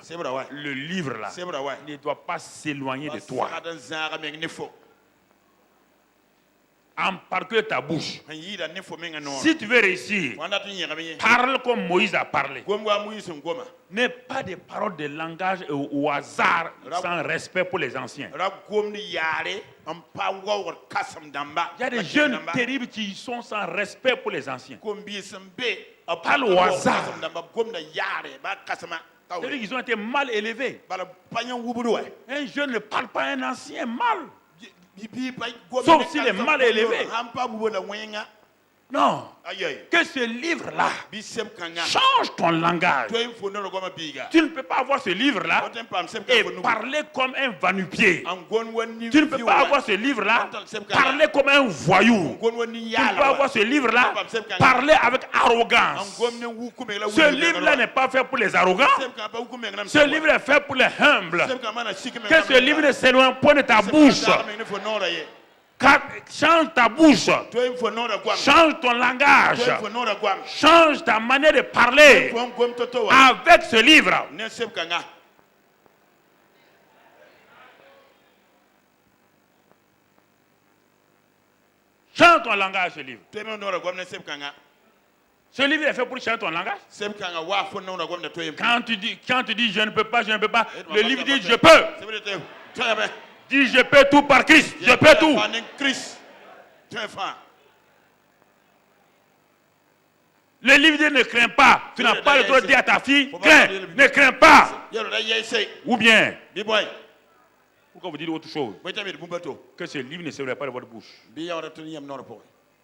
ne doit pas s'éloigner de toi. En particulier ta bouche. Si tu veux réussir, parle comme Moïse a parlé. N'aie pas de paroles de langage au hasard sans respect pour les anciens. Il y a des jeunes terribles qui sont sans respect pour les anciens. Parle au hasard. C'est-à-dire qu'ils ont été mal élevés. Un jeune ne parle pas à un ancien mal. Sauf s'il est mal élevé. Non. Que ce livre-là change ton langage. Tu ne peux pas avoir ce livre-là et parler comme un va-nu-pied. Tu ne peux pas avoir ce livre-là parler comme un voyou. Tu ne peux pas avoir ce livre-là parler avec arrogance. Ce livre-là n'est pas fait pour les arrogants. Ce livre est fait pour les humbles. Que ce livre ne s'éloigne point de ta bouche. Change ta bouche, change ton langage, change ta manière de parler avec ce livre. Change ton langage, ce livre. Ce livre est fait pour changer ton langage. Quand tu dis je ne peux pas, le livre dit je peux. Dis je peux tout par Christ. Je peux tout. Le livre dit ne crains pas. Tu n'as pas le droit de dire à ta fille, crains, ne crains pas. Ou bien, pourquoi vous dites autre chose? Que ce livre ne serait pas de votre bouche.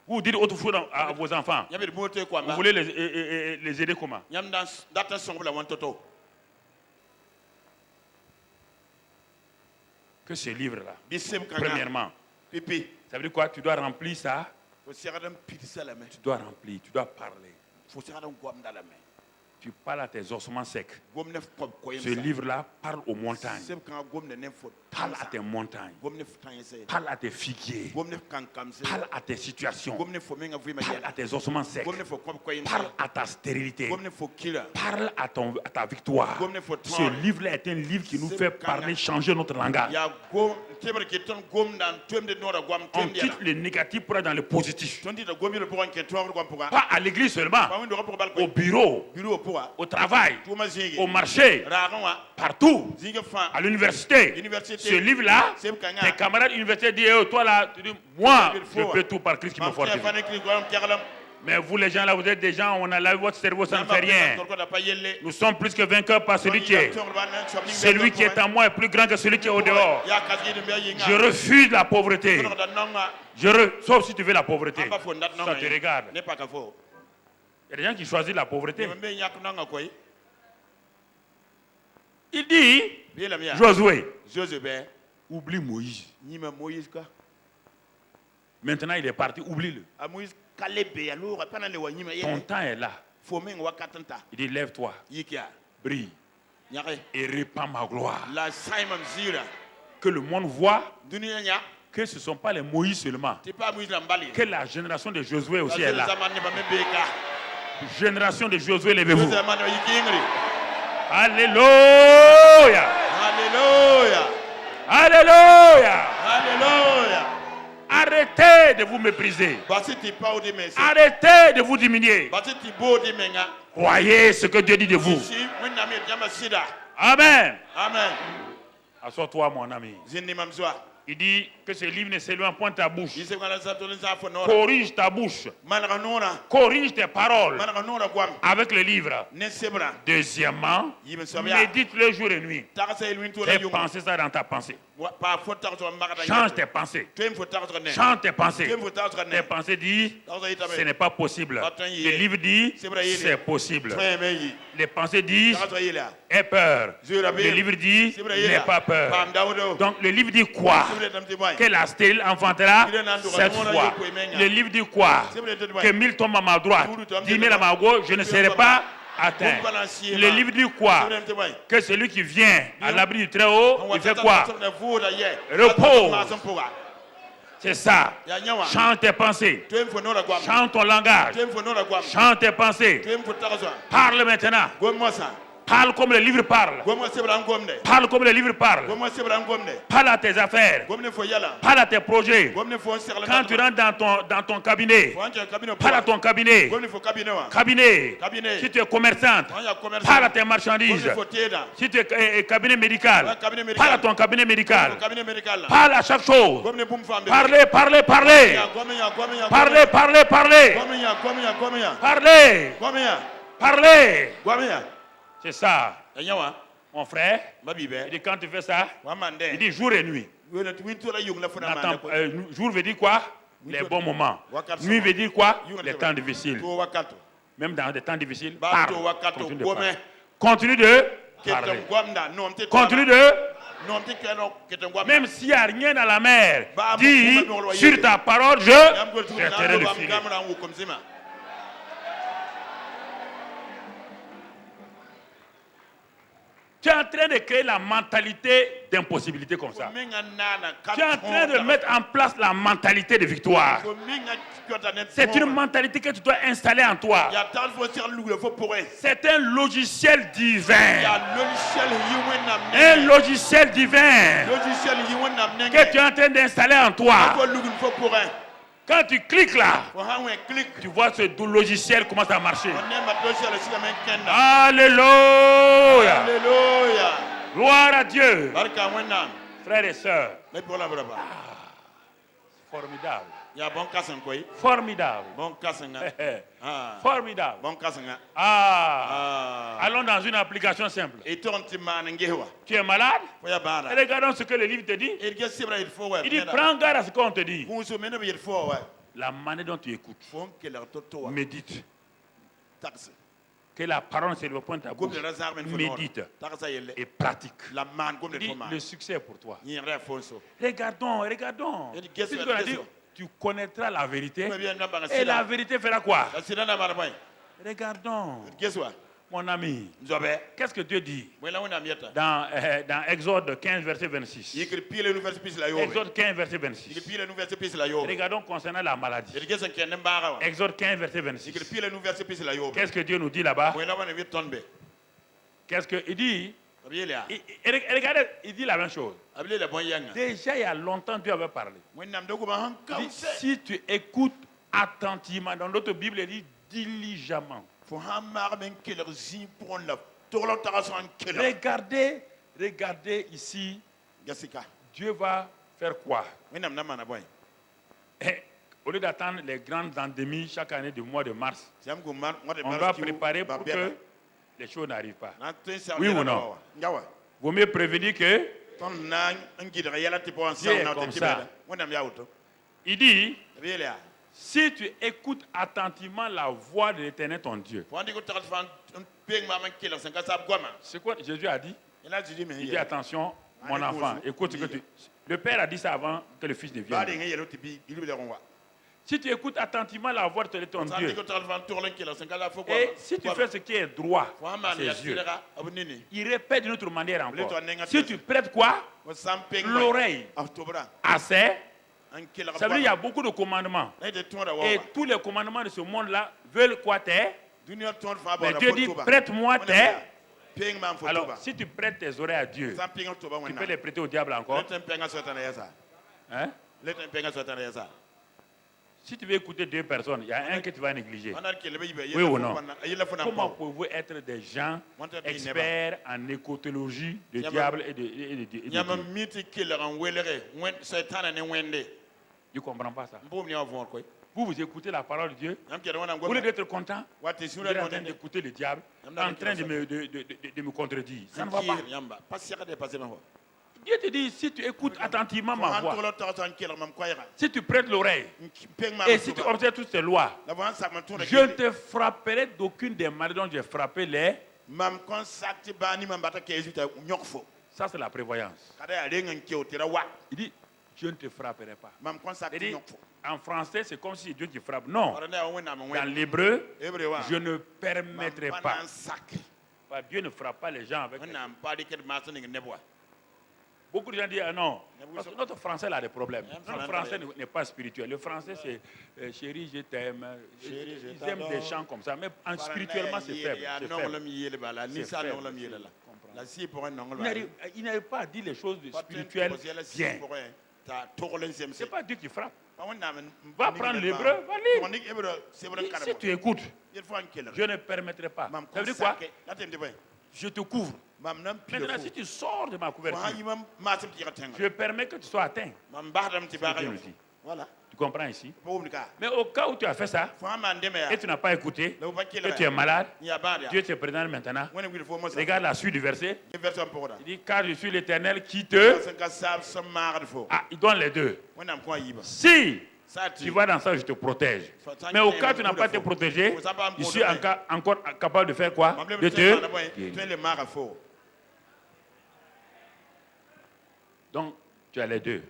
Vous dites autre chose à vos enfants. Vous voulez les aider comment? Que ce livre-là, premièrement, ça veut dire quoi? Tu dois remplir ça. Tu dois remplir, tu dois parler. Tu parles à tes ossements secs. Ce livre-là parle aux montagnes. Parle à tes montagnes. Parle à tes figuiers. Parle à tes situations. Parle à tes ossements secs. Parle à ta stérilité. Parle à ta victoire. Ce livre-là est un livre qui nous fait parler, changer notre langage. On quitte le négatif pour aller dans le positif. Pas à l'église seulement. Au bureau. Au travail, au marché, partout, à l'université. Ce livre-là, tes camarades universitaires disent, toi là, tu dis, moi, je peux tout par Christ qui me fortifie. Mais vous les gens là, vous êtes des gens, on a lavé votre cerveau, ça ne fait rien. Nous sommes plus que vainqueurs par celui qui est. Celui qui est en moi est plus grand que celui qui est au dehors. Je refuse la pauvreté. Sauf si tu veux la pauvreté. Ça te regarde. Il y a des gens qui choisissent la pauvreté. Il dit, Josué, oublie Moïse. Maintenant il est parti, oublie-le. Ton temps est là. Il dit, lève-toi, brille et répands ma gloire. Que le monde voit que ce ne sont pas les Moïse seulement. Que la génération de Josué aussi est là. Génération de Josué, levez-vous. Alléluia. Alléluia. Alléluia. Alléluia. Arrêtez de vous mépriser. Arrêtez de vous diminuer. Croyez ce que Dieu dit de vous. Amen. Amen. Assois-toi, mon ami. Il dit que ce livre ne s'éloigne point de ta bouche. Corrige ta bouche. Corrige tes paroles avec le livre. Deuxièmement, médite-le jour et nuit. Fais penser ça dans ta pensée. Change tes pensées. Change tes pensées. Tes pensées disent ce n'est pas possible. Le livre dit c'est possible. Les pensées disent aie peur. Le livre dit n'aie pas peur. Donc le livre dit quoi? Que la stérile enfantera 7 fois. Le livre dit quoi? Que 1000 tombent à ma droite, 10 000 à ma gauche, je ne serai pas atteint. Le livre dit quoi? Que celui qui vient à l'abri du Très-Haut, il fait quoi? Repose. C'est ça. Change tes pensées. Change ton langage. Change tes pensées. Parle maintenant. Parle comme le livre parle. Parle comme le livre parle. Parle à tes affaires. Parle à tes projets. Quand tu rentres dans ton cabinet, parle à ton cabinet. Cabinet. Si tu es commerçante, parle à tes marchandises. Si tu es cabinet médical, parle à ton cabinet médical. Parle à chaque chose. Parlez, parlez, parlez. Parlez, parlez, parlez. Parlez. Parlez. C'est ça. Mon frère, il dit quand tu fais ça, il dit jour et nuit. Jour veut dire quoi? Les bons moments. Nuit veut dire quoi? Les temps difficiles. Même dans des temps difficiles, parle. Continue de parler. Continue de même s'il n'y a rien dans la mer, dis sur ta parole, je jetterai le filet. Tu es en train de créer la mentalité d'impossibilité comme ça. Tu es en train de mettre en place la mentalité de victoire. C'est une mentalité que tu dois installer en toi. C'est un logiciel divin. Un logiciel divin que tu es en train d'installer en toi. Quand tu cliques là, Fo ha wen click. tu vois ce logiciel commence à marcher. On ne ma dossier le sigamen kenda. Alléluia. Alléluia. Gloire à Dieu. Barka wena. Frères et sœurs, Ne pola braba. formidable. Ya bon kasan koy. Formidable. Bon kasanga. Ah. Formidable. Bon kasanga. Ah. Ah. Allons dans une application simple. Et ton ti manengewa. Tu es malade? Fo ya bara. Regardons ce que le livre te dit. Et que c'est vrai il faut ouais. Il dit prends garde à ce qu'on te dit. Vous se menez il faut ouais. La manière dont tu écoutes. Fo que leur toto Médite. taxe. Que la parole se le pointe à Comme bouche. le razar men fo. Médite Taxe yelle. et pratique. La man comme Il le dit, foma. le succès est pour toi. Ni rien fonso. Regardons, regardons. Il dit, qu'est-ce Puisqu'on que- a dit, qu'est-ce que- tu connaîtras la vérité. Mais bien namba Et la vérité fera quoi? La sida na marboy. Regardons, Qu'est-ce que mon ami. Nzobe. Qu'est-ce que Dieu dit Wela wona mieta. dans Exode 15, verset 26? Yikri pile nous verse pis la yo. Exode 15, verset Yikri 26. pile nous verse pis la yo. Regardons concernant la maladie. Et qu'est-ce que n'embara wa. Exode 15, verset Yikri 26. pile nous verse pis la yo. Qu'est-ce que Dieu nous dit là-bas? Wela wona miet tonbe. Qu'est-ce qu'il dit? Abiela. Regardez, il dit la même chose. Abiela bon yanga. Déjà, il y a longtemps, Dieu avait parlé. Wena mdogo ba han Il dit, kause. si tu écoutes attentivement, dans notre Bible, il dit diligemment. Fo han mar men keler zin pour la. Torlo taraso an keler. Regardez ici, Gasika. Dieu va faire quoi? Wena mna mana boy. Au lieu d'attendre les grandes endémies chaque année du mois de mars, Siam go mar mo de on va préparer pour que les choses n'arrivent pas. Oui ou non? Ngawa. Vaut mieux prévenir que. Ton na ngidra yala tipo en Dieu est sauna comme te ça. tibela. Wena mya auto. Il dit, Abiela. si tu écoutes attentivement la voix de l'Éternel ton Dieu, Fo andi ko tarat fan peng ma man keler sen ka sab goma. c'est quoi Jésus a dit? Il a dit mais Il dit attention, mon enfant, écoute ce que tu. Le Père a dit ça avant que le Fils ne ba de vienne. ngey yelo tibi ilu le ronwa. Si tu écoutes attentivement la voix de ton Andi Dieu, ko tarat fan tourlen keler sen ka la fo et si tu fais ce qui est droit fo à man ya ses yeux, sira abunini. il répète d'une autre manière encore. Toi, n'est-ce Si tu prêtes quoi? Ko sam peng L'oreille Octobre. assez. An keler. Ça veut dire qu'il y a beaucoup de commandements. Et ton da Et wa. tous les commandements de ce monde-là veulent quoi taire? Dunia ton fa ba Mais la Dieu dit, photo ba. prête-moi tes. Peng ma photo Alors, ba. si tu prêtes tes oreilles à Dieu, Sam peng Octobre tu wena. peux les prêter au diable encore. Let un penga sotana yasa. Hein? Let un penga sotana yasa. Si tu veux écouter deux personnes, il y a un que tu vas négliger. On a kele be yibe. Oui ou non? Yela fo na Comment pa. pouvez-vous être des gens Wanta bi neba. experts en écotologie du Yama- diable et de Nyama Dieu? miti keler en welere. Wen satan ne wende. Je ne comprends pas ça. Mbom ni avon koy. Vous écoutez la parole de Dieu, Nam kele wona vous voulez ngom. être content, Wati vous sura êtes en no train ne. d'écouter le diable, Yamna en train de me contredire. Ça ne va pas. Sankir yamba. Pas sika de passer ma voix. Dieu te dit, si tu écoutes attentivement ma Han voix, tolo tarat keler mam koyra. si tu prêtes l'oreille, Peng ma. et si tu observes toutes ces lois, La voix sak man tourne. je ne te frapperai d'aucune des maladies dont j'ai frappé les. Mam consacte bani mam bata kezuta nyokfo. Ça, c'est la prévoyance. Kada ya rengan keotira wa. Il dit, je ne te frapperai pas. Mam consacte Il dit, nyokfo. en français, c'est comme si Dieu te frappe. Non. Orana wona mam Dans wen. l'hébreu, Ebrewa. je ne permettrai pas. Sac. Dieu ne frappe pas les gens avec. On n'a pas dit que le maçon n'est pas. Beaucoup de gens disent, ah non, parce que notre français a des problèmes. Notre français n'est pas spirituel. Le français, c'est chérie, je t'aime. Chérie, je Ils aiment des chants comme ça. Mais spirituellement, c'est faible. C'est faible. Il n'arrive pas à dire les choses spirituelles bien. Ce n'est pas Dieu qui frappe. Va prendre l'hébreu, va lire. Si tu écoutes, je ne permettrai pas. Ça veut dire quoi? Je te couvre. Maintenant, si tu sors de ma couverture, je permets que tu sois atteint. Voilà. Tu comprends ici? Mais au cas où tu as fait ça, et tu n'as pas écouté, et tu es malade, Dieu te présente maintenant. Regarde la suite du verset. Il dit, car je suis l'Éternel qui te... Ah, il donne les deux. Si tu vas dans ça, je te protège. Mais au cas où tu n'as pas été protégé, je suis encore capable de faire quoi? De te... Donc, tu as les deux.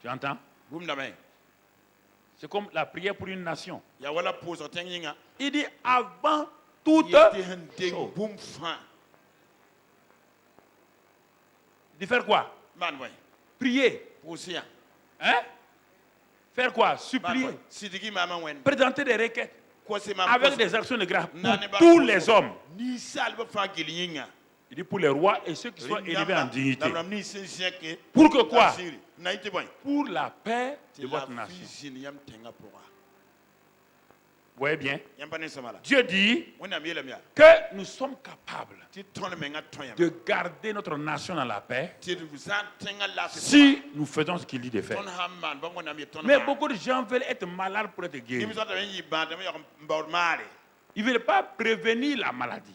Tu entends? C'est comme la prière pour une nation. Il dit avant toute chose. De faire quoi? Prier. Hein? Faire quoi? Supplier. Présenter des requêtes avec des actions de grâce pour tous les hommes. Il dit pour les rois et ceux qui sont élevés en dignité. Pour que quoi? Pour la paix de votre nation. Vous voyez bien? Dieu dit que nous sommes capables de garder notre nation dans la paix si nous faisons ce qu'il dit de faire. Mais beaucoup de gens veulent être malades pour être guéris. Ils ne veulent pas prévenir la maladie.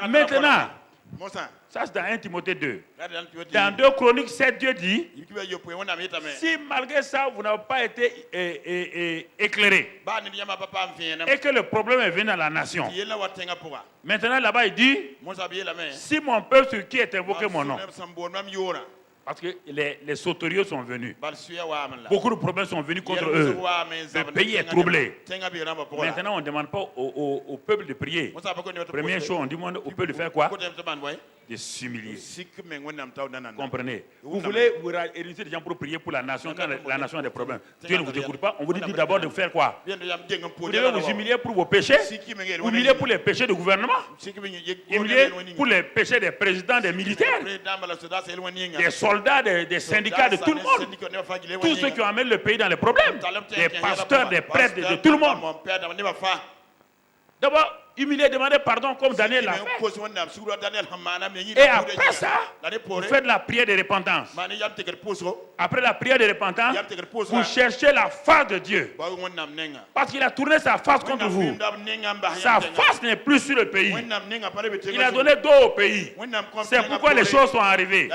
Maintenant, ça c'est dans 1 Timothée 2. Dans 2 Chroniques 7, Dieu dit, si malgré ça, vous n'avez pas été éclairé et que le problème est venu dans la nation. Maintenant là-bas il dit, si mon peuple sur qui est invoqué mon nom, parce que les sauteriaux sont venus. Beaucoup de problèmes sont venus contre eux. Le pays est troublé. Maintenant, on ne demande pas au peuple de prier. Première chose, on demande au peuple de faire quoi? De s'humilier. Comprenez? Vous voulez vous réunir des gens pour prier pour la nation quand la nation a des problèmes. Dieu ne vous écoute pas. On vous dit d'abord de faire quoi? Vous devez vous humilier pour vos péchés. Humilier pour les péchés du gouvernement. Humilier pour les péchés des présidents, des militaires, des soldats, des syndicats, de tout le monde. Tous ceux qui amènent le pays dans les problèmes. Des pasteurs, des prêtres, de tout le monde. D'abord, humilier, demander pardon comme Daniel l'a fait. Et après ça, vous faites la prière de repentance. Après la prière de repentance, vous cherchez la face de Dieu. Parce qu'il a tourné sa face contre vous. Sa face n'est plus sur le pays. Il a donné dos au pays. C'est pourquoi les choses sont arrivées.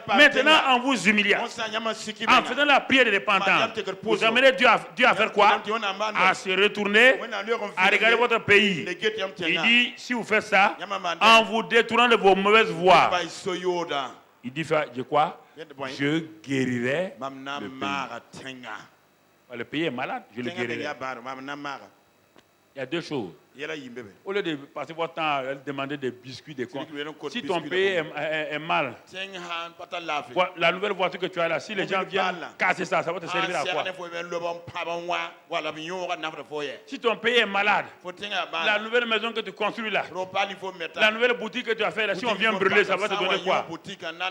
Maintenant, en vous humiliant, en faisant la prière de repentance, vous amenez Dieu à faire quoi? À se retourner, à regarder votre pays. Il dit, si vous faites ça, en vous détournant de vos mauvaises voies, il dit, je quoi? Je guérirai le pays. Le pays est malade, je le guérirai. Il y a deux choses. Au lieu de passer votre temps à demander des biscuits, des cons, si ton pays est mal, la nouvelle voiture que tu as là, si les gens viennent casser ça, ça va te servir à quoi? Si ton pays est malade, la nouvelle maison que tu construis là, la nouvelle boutique que tu as fait là, si on vient brûler, ça va te donner quoi?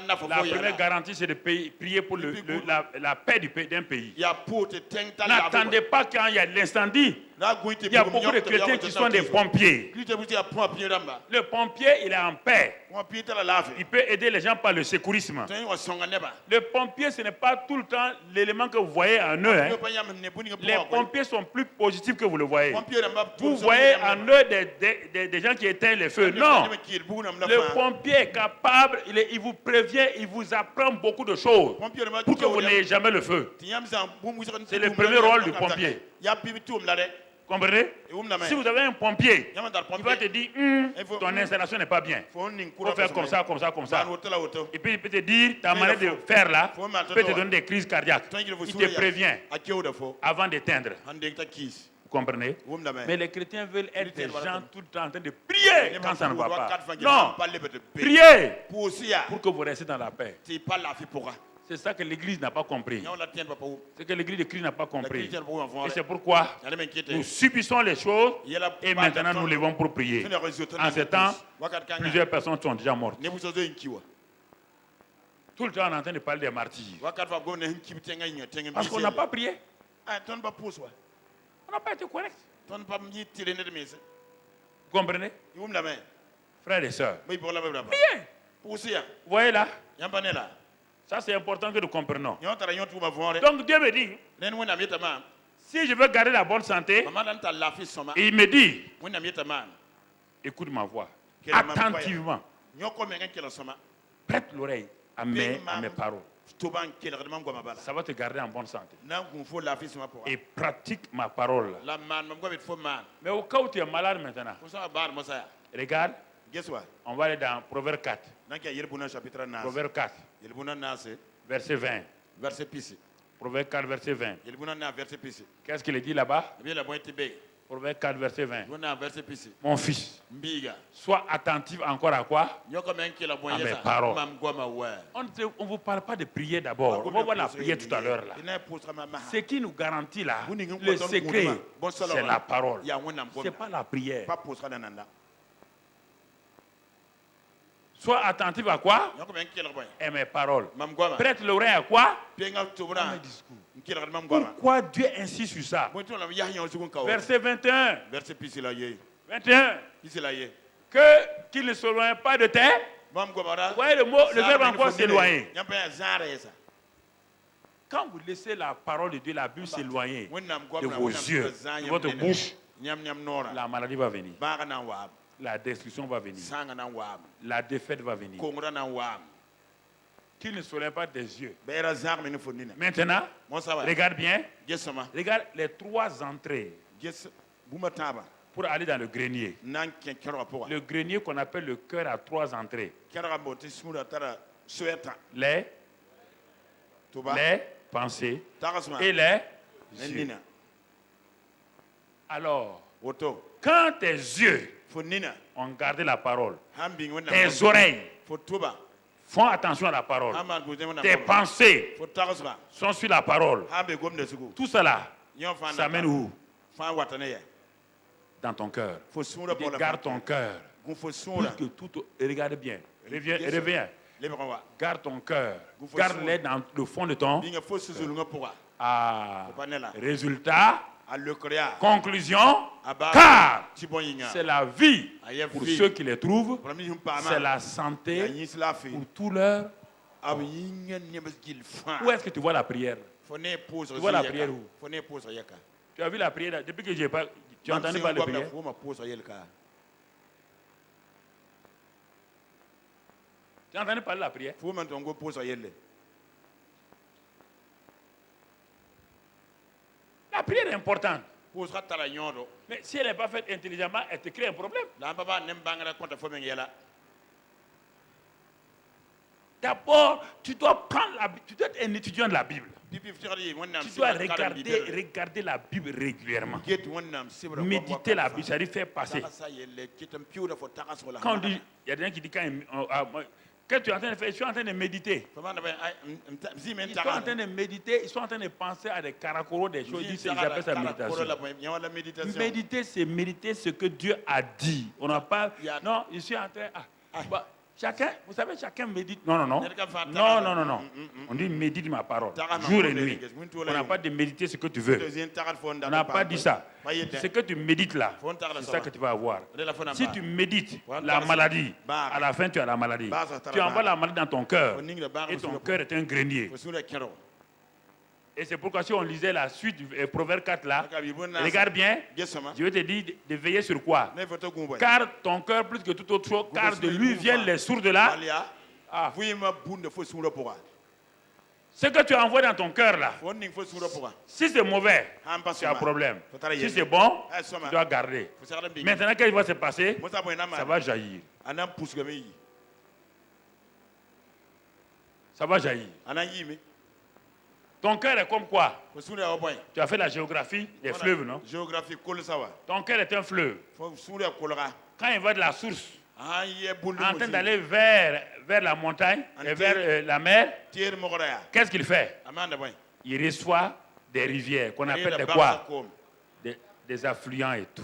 La première garantie, c'est de prier pour la paix d'un pays. N'attendez pas quand il y a l'incendie. Il y a beaucoup de chrétiens qui sont des pompiers. Le pompier, il est en paix. Il peut aider les gens par le secourisme. Le pompier, ce n'est pas tout le temps l'élément que vous voyez en eux. Hein. Les pompiers sont plus positifs que vous le voyez. Vous voyez en eux des gens qui éteignent les feux. Non. Le pompier est capable, il vous prévient, il vous apprend beaucoup de choses pour que vous n'ayez jamais le feu. C'est le premier rôle du pompier. Comprenez? Si vous avez un pompier, il va te dire, ton installation n'est pas bien. Il faut faire comme ça, comme ça, comme ça. Et puis il peut te dire, ta manière de faire là, peut te donner des crises cardiaques. Il te prévient avant d'éteindre. Vous comprenez? Mais les chrétiens veulent être des gens tout le temps en train de prier quand ça ne va pas. Non, priez pour que vous restiez dans la paix. C'est ça que l'Église n'a pas compris. C'est que l'Église de Christ n'a pas compris. Et c'est pourquoi nous subissons les choses et maintenant nous levons pour prier. En ce temps, plusieurs personnes sont déjà mortes. Tout le temps, on est en train de parler des martyrs. Parce qu'on n'a pas prié. On n'a pas été correct. Vous comprenez? Frères et sœurs, priez. Vous voyez là? Ça, c'est important que nous comprenions. Donc, Dieu me dit, si je veux garder la bonne santé, il me dit, écoute ma voix, attentivement. Prête l'oreille à mes paroles. Ça va te garder en bonne santé. Et pratique ma parole. Mais au cas où tu es malade maintenant, regarde, on va aller dans Proverbe 4. Proverbe 4. Verset 20. Proverbe 4, verset 20. Qu'est-ce qu'il dit là-bas? Proverbe 4, verset 20. Mon fils, sois attentif encore à quoi? À mes paroles. On ne vous parle pas de prier d'abord. On va voir la prière tout à l'heure là. Ce qui nous garantit là, le secret, c'est la parole. Ce n'est pas la prière. Sois attentif à quoi? Et mes paroles. Prête l'oreille à quoi? Mes discours. Pourquoi Dieu insiste sur ça? Verset 21. 21. Qu'il ne s'éloigne pas de terre. Vous voyez le verbe encore s'éloigner. Quand vous laissez la parole de Dieu, la Bible s'éloigner de vos yeux, de votre bouche, la maladie va venir. La destruction va venir. La défaite va venir. Qu'il ne s'éloigne pas des yeux. Maintenant, regarde bien. Regarde les 3 entrées pour aller dans le grenier. Le grenier qu'on appelle le cœur a 3 entrées. Les pensées et les yeux. Alors, quand tes yeux ont gardé la parole, tes oreilles font attention à la parole, tes pensées sont sur la parole, tout cela, ça mène où? Dans ton cœur. Garde ton cœur. Pour que tout... Regarde bien. Reviens. Garde ton cœur. Garde-les dans le fond de ton cœur. Résultat, conclusion, car c'est la vie pour ceux qui les trouvent, c'est la santé pour tous leurs. Où est-ce que tu vois la prière? Tu vois la prière où? Tu as vu la prière depuis que j'ai pas. Tu as entendu parler de prière? Tu as entendu parler de la prière? La prière est importante. Mais si elle n'est pas faite intelligemment, elle te crée un problème. D'abord, tu dois prendre la Bible. Tu dois être un étudiant de la Bible. Tu dois regarder la Bible régulièrement. Méditer la Bible, ça lui fait passer. Quand on dit, il y a des gens qui disent quand tu es en train de faire, je suis en train de méditer. Ils sont en train de méditer, ils sont en train de penser à des caracoros, des choses. Ils appellent ça méditation. Méditer, c'est méditer ce que Dieu a dit. On n'a pas. Non, je suis en train. Chacun, vous savez, chacun médite. Non. On dit médite ma parole, jour et nuit. On n'a pas de méditer ce que tu veux. On n'a pas dit ça. Ce que tu médites là, c'est ça que tu vas avoir. Si tu médites la maladie, à la fin tu as la maladie. Tu envoies la maladie dans ton cœur. Et ton cœur est un grenier. Et c'est pourquoi si on lisait la suite du Proverbe 4 là, regarde bien, je vais te dire de veiller sur quoi? Car ton cœur plus que toute autre chose, car de lui viennent les sources de là. Ce que tu envoies dans ton cœur là, si c'est mauvais, tu as un problème. Si c'est bon, tu dois garder. Maintenant, qu'est-ce qui va se passer? Ça va jaillir. Ça va jaillir. Ton cœur est comme quoi? Tu as fait la géographie des fleuves, non? Ton cœur est un fleuve. Quand il va de la source, en train d'aller vers la montagne et vers la mer, qu'est-ce qu'il fait? Il reçoit des rivières qu'on appelle des quoi? Des affluents et tout.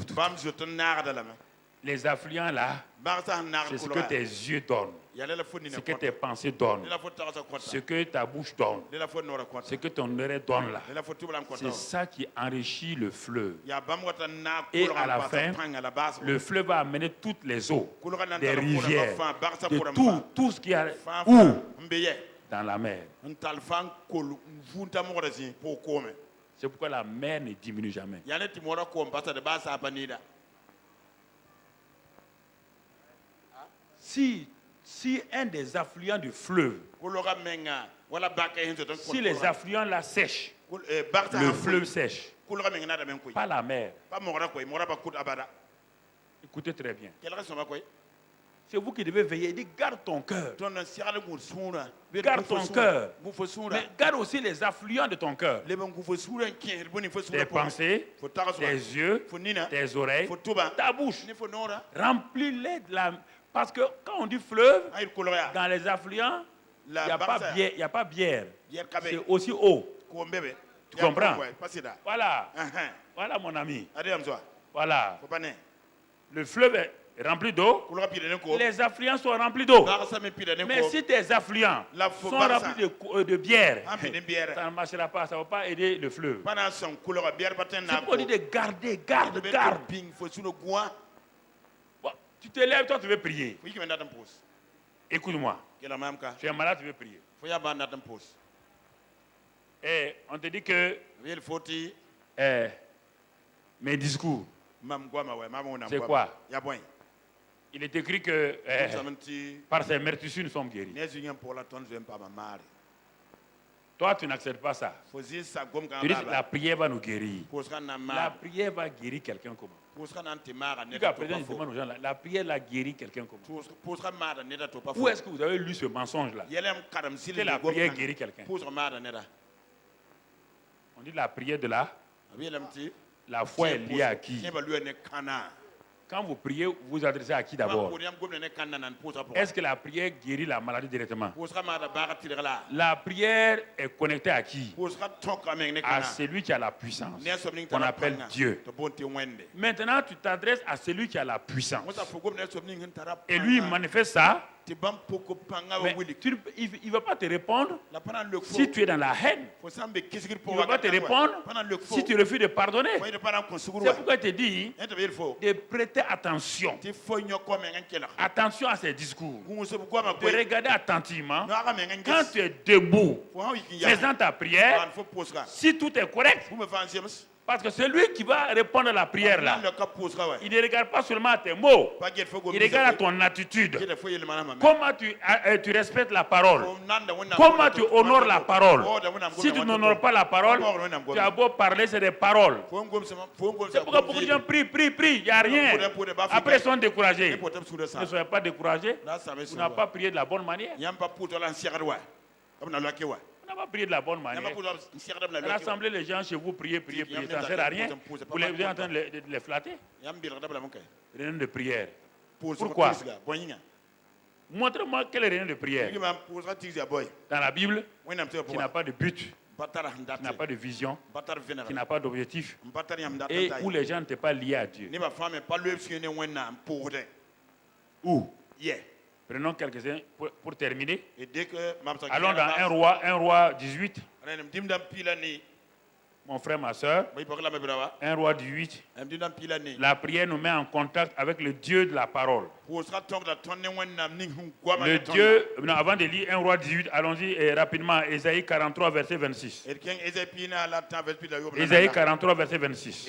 Les affluents là, c'est ce que tes yeux donnent, ce que tes pensées donnent, ce que ta bouche donne, ce que ton oreille donne là. C'est ça qui enrichit le fleuve. Et à la fin, le fleuve va amener toutes les eaux, des rivières, de tout ce qui a où? Dans la mer. C'est pourquoi la mer ne diminue jamais. Si un des affluents du fleuve, si les affluents là sèchent, le fleuve sèche, pas la mer. Écoutez très bien. C'est vous qui devez veiller. Il dit garde ton cœur. Garde ton cœur. Mais garde aussi les affluents de ton cœur. Tes pensées, tes yeux, tes oreilles, ta bouche. Remplis-les de la... Parce que quand on dit fleuve, dans les affluents, il n'y a pas bière. C'est aussi eau. Tu comprends? Voilà. Voilà mon ami. Voilà. Le fleuve remplis d'eau, les affluents sont remplis d'eau. Mais si tes affluents sont remplis de bière, ça ne marchera pas, ça ne va pas aider le fleuve. C'est pour dire de garder, garde. Bon, tu te lèves, toi tu veux prier. Écoute-moi. Tu es malade, tu veux prier. Et on te dit que mes discours, c'est quoi? Il est écrit que par ses meurtrissures nous sommes guéris. Toi, tu n'acceptes pas ça. Tu dis que la prière va nous guérir. La prière va guérir quelqu'un comment? Jusqu'à présent, je demande aux gens, la prière a guéri quelqu'un comment? Où est-ce que vous avez lu ce mensonge-là? Que la prière guérit quelqu'un. On dit la prière de la foi est liée à qui? Quand vous priez, vous vous adressez à qui d'abord? Est-ce que la prière guérit la maladie directement? La prière est connectée à qui? À celui qui a la puissance, qu'on appelle Dieu. Maintenant, tu t'adresses à celui qui a la puissance. Et lui, il manifeste ça. Mais il ne va pas te répondre si tu es dans la haine. Il ne va pas te répondre si tu refuses de pardonner. C'est pourquoi il te dit de prêter attention. Attention à ses discours. De regarder attentivement. Quand tu es debout, faisant ta prière, si tout est correct, parce que celui qui va répondre à la prière là, il ne regarde pas seulement à tes mots, il regarde à ton attitude. Comment tu respectes la parole, comment tu honores la parole. Si tu n'honores pas la parole, tu as beau parler, c'est des paroles. C'est pourquoi beaucoup de gens prient, il n'y a rien. Après, ils sont découragés. Ne soyez pas découragés. Vous n'avez pas prié de la bonne manière. On n'a pas prié de la bonne manière. Rassembler les gens chez vous, prier, ça ne sert à rien. Vous êtes en train de les flatter. Réunion de prière. Pourquoi? Montre-moi quelle est réunion de prière. Dans la Bible, qui n'a pas de but, qui n'a pas de vision, qui n'a pas d'objectif, et où les gens n'étaient pas liés à Dieu. Où? Prenons quelques-uns pour terminer. Allons dans 1 roi 18. Mon frère, ma soeur. 1 roi 18. La prière nous met en contact avec le Dieu de la parole. Le Dieu, non, avant de lire 1 roi 18, allons-y rapidement. Ésaïe 43, verset 26. Ésaïe 43, verset 26.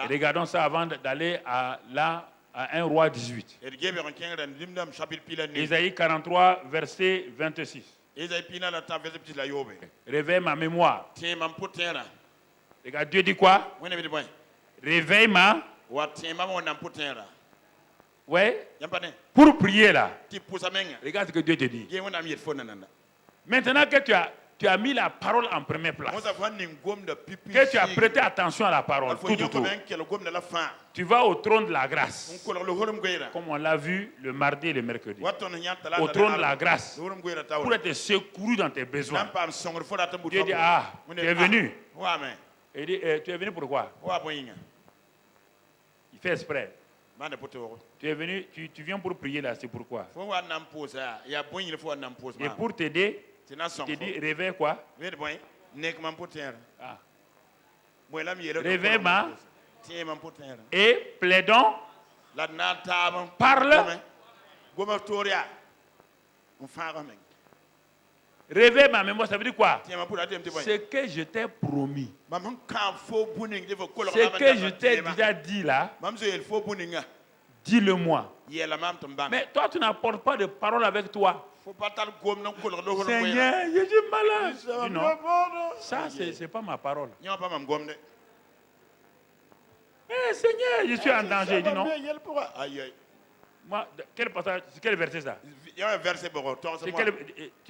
Regardons ça avant d'aller à 1 roi 18. Ésaïe 43, verset 26. Réveille ma mémoire. Regarde, Dieu dit quoi? Réveille ma. Ouais. Pour prier là. Regarde ce que Dieu te dit. Maintenant que tu as mis la parole en première place, que tu as prêté attention à la parole, tout. Tu vas au trône de la grâce, comme on l'a vu le mardi et le mercredi. Au trône de la grâce, pour être secouru dans tes besoins. Dieu dit, tu es venu. Il dit, tu es venu pourquoi? Il fait exprès. Tu es venu, tu viens pour prier là, c'est pourquoi? Et pour t'aider, tu dis, réveille quoi? Réveille ma. Et plaidons. Parle. Réveille ma mémoire, ça veut dire quoi? Ce que je t'ai promis. Ce que je t'ai déjà dit là. Dis-le-moi. Mais toi, tu n'apportes pas de parole avec toi. Seigneur, je suis malade. Dis non, ça, c'est pas ma parole. Mais Seigneur, je suis en danger. Dis non. Moi, quel verset ça? Tu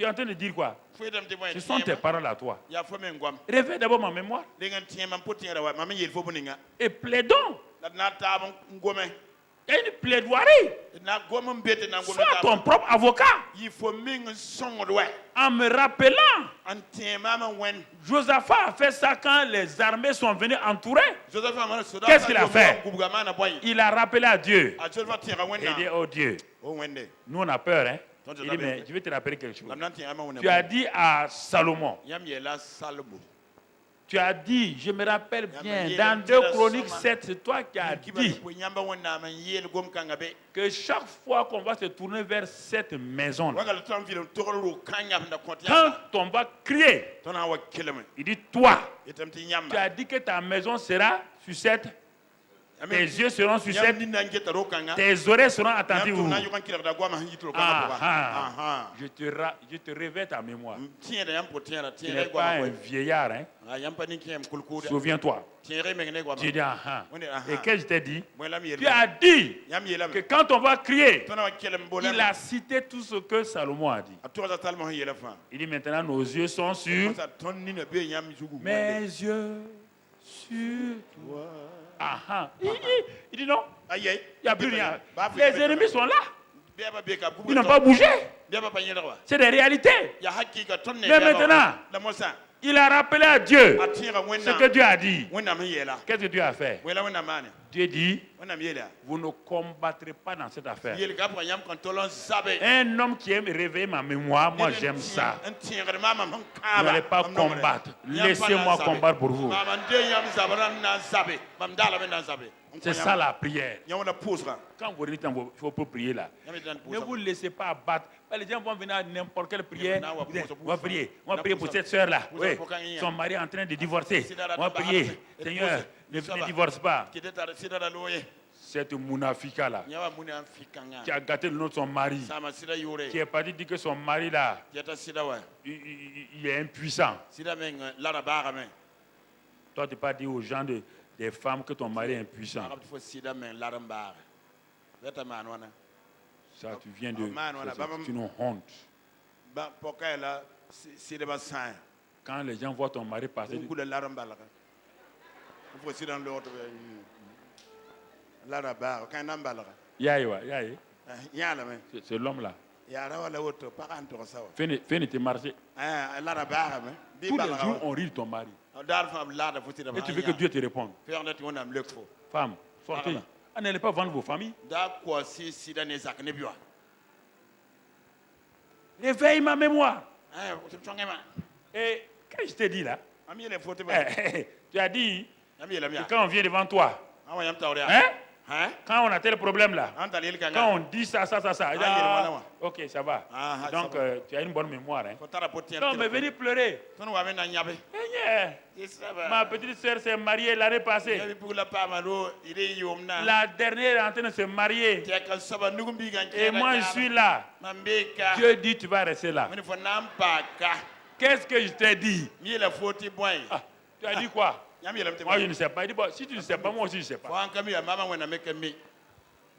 es en train de dire quoi? Ce sont tes paroles à toi. Réveille d'abord ma mémoire. Et plaidons. Il y a une plaidoirie. Sois ton propre avocat. En me rappelant, Josaphat a fait ça quand les armées sont venues entourer. Qu'est-ce qu'il a fait? Il a rappelé à Dieu. Il dit, oh Dieu, nous on a peur, hein? Il dit, mais je vais te rappeler quelque chose. Tu as dit à Salomon, tu as dit, je me rappelle bien, dans 2 Chroniques 7, c'est toi qui as dit que chaque fois qu'on va se tourner vers cette maison, quand on va crier, il dit, toi, tu as dit que ta maison sera sur cette, tes yeux seront sur cette, tes oreilles seront attentives. Je te réveille ta mémoire. Tu n'es pas un vieillard, hein? Souviens-toi. Tu dis, et qu'est-ce que je t'ai dit? Tu as dit que quand on va crier, il a cité tout ce que Salomon a dit. Il dit maintenant nos yeux sont sur mes yeux sur toi. Il dit non, il n'y a plus rien. Les ennemis sont là. Ils n'ont pas bougé. C'est des réalités. Mais maintenant, il a rappelé à Dieu ce que Dieu a dit. Qu'est-ce que Dieu a fait? Dieu dit, vous ne combattrez pas dans cette affaire. Un homme qui aime réveiller ma mémoire, moi j'aime ça. Vous n'allez pas combattre. Laissez-moi combattre pour vous. C'est ça la prière. Quand vous dites qu'il faut prier là, ne vous laissez pas abattre. Les gens vont venir à n'importe quelle prière. On va prier. On va prier pour cette soeur là. Oui. Son mari est en train de divorcer. On va prier. Seigneur, ne divorce pas. Cette mounafika là, qui a gâté le nom de son mari, qui est parti dire que son mari là, il est impuissant. Toi, tu n'as pas dit aux gens des femmes que ton mari est impuissant. Ça, tu viens de... C'est une honte. Quand les gens voient ton mari passer... C'est l'homme là. Fais te marcher. Tous les jours, on rit de ton mari. Et tu veux que Dieu te réponde. Femme, sortez. N'allez pas vendre vos familles. Réveille ma mémoire. Et qu'est-ce que je t'ai dit là? Tu as dit que quand on vient devant toi, quand on a tel problème là, quand on dit ça, ok, ça va. Donc, tu as une bonne mémoire. Non, mais venez pleurer. Ma petite soeur s'est mariée l'année passée. La dernière est en train de se marier. Et moi, je suis là. Dieu dit, tu vas rester là. Qu'est-ce que je t'ai dit? Tu as dit quoi? Moi, je ne sais pas. Il dit, bon, si tu ne sais pas, moi aussi, je ne sais pas.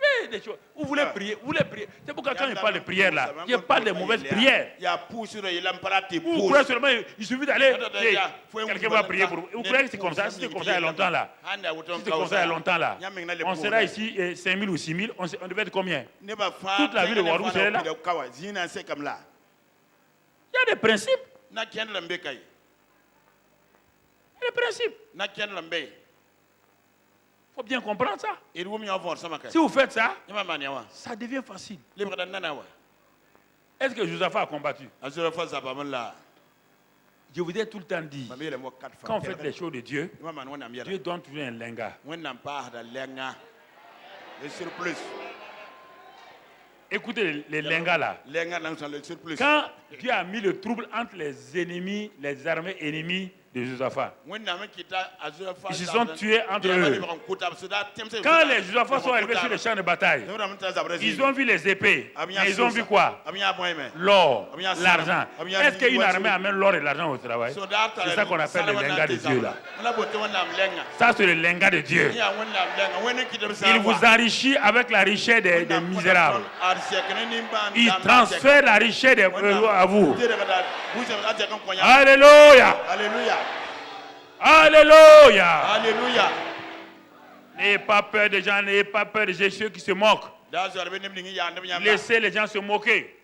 Mais des choses. Vous voulez prier, C'est pourquoi quand il parle de prière là, il parle de mauvaises prières. Vous croyez seulement, il suffit d'aller, quelqu'un va prier pour vous. Vous croyez que c'est comme ça? Si c'est comme ça il y a longtemps là, on sera ici 5 000 ou 6 000, on devait être combien? Toute la ville de Ouagadougou serait là. Il y a des principes. Il faut bien comprendre ça. Si vous faites ça, ça devient facile. Est-ce que Josaphat a combattu? Je vous ai tout le temps dit, quand on fait les choses de Dieu, Dieu donne toujours un lenga. Écoutez les lengas là. Quand Dieu a mis le trouble entre les ennemis, les armées ennemies de Josaphat, ils se sont tués entre eux. Quand les Josaphats sont arrivés sur les champs de bataille, ils ont vu les épées. Mais ils ont vu quoi? L'or, l'argent. Est-ce qu'une armée amène l'or et l'argent au travail? C'est ça qu'on appelle le lenga de Dieu là. Ça c'est le lenga de Dieu. Il vous enrichit avec la richesse des misérables. Il transfère la richesse à vous. Alléluia. Alléluia. Alléluia. N'ayez pas peur des gens, n'ayez pas peur des ceux qui se moquent. Laissez les gens se moquer.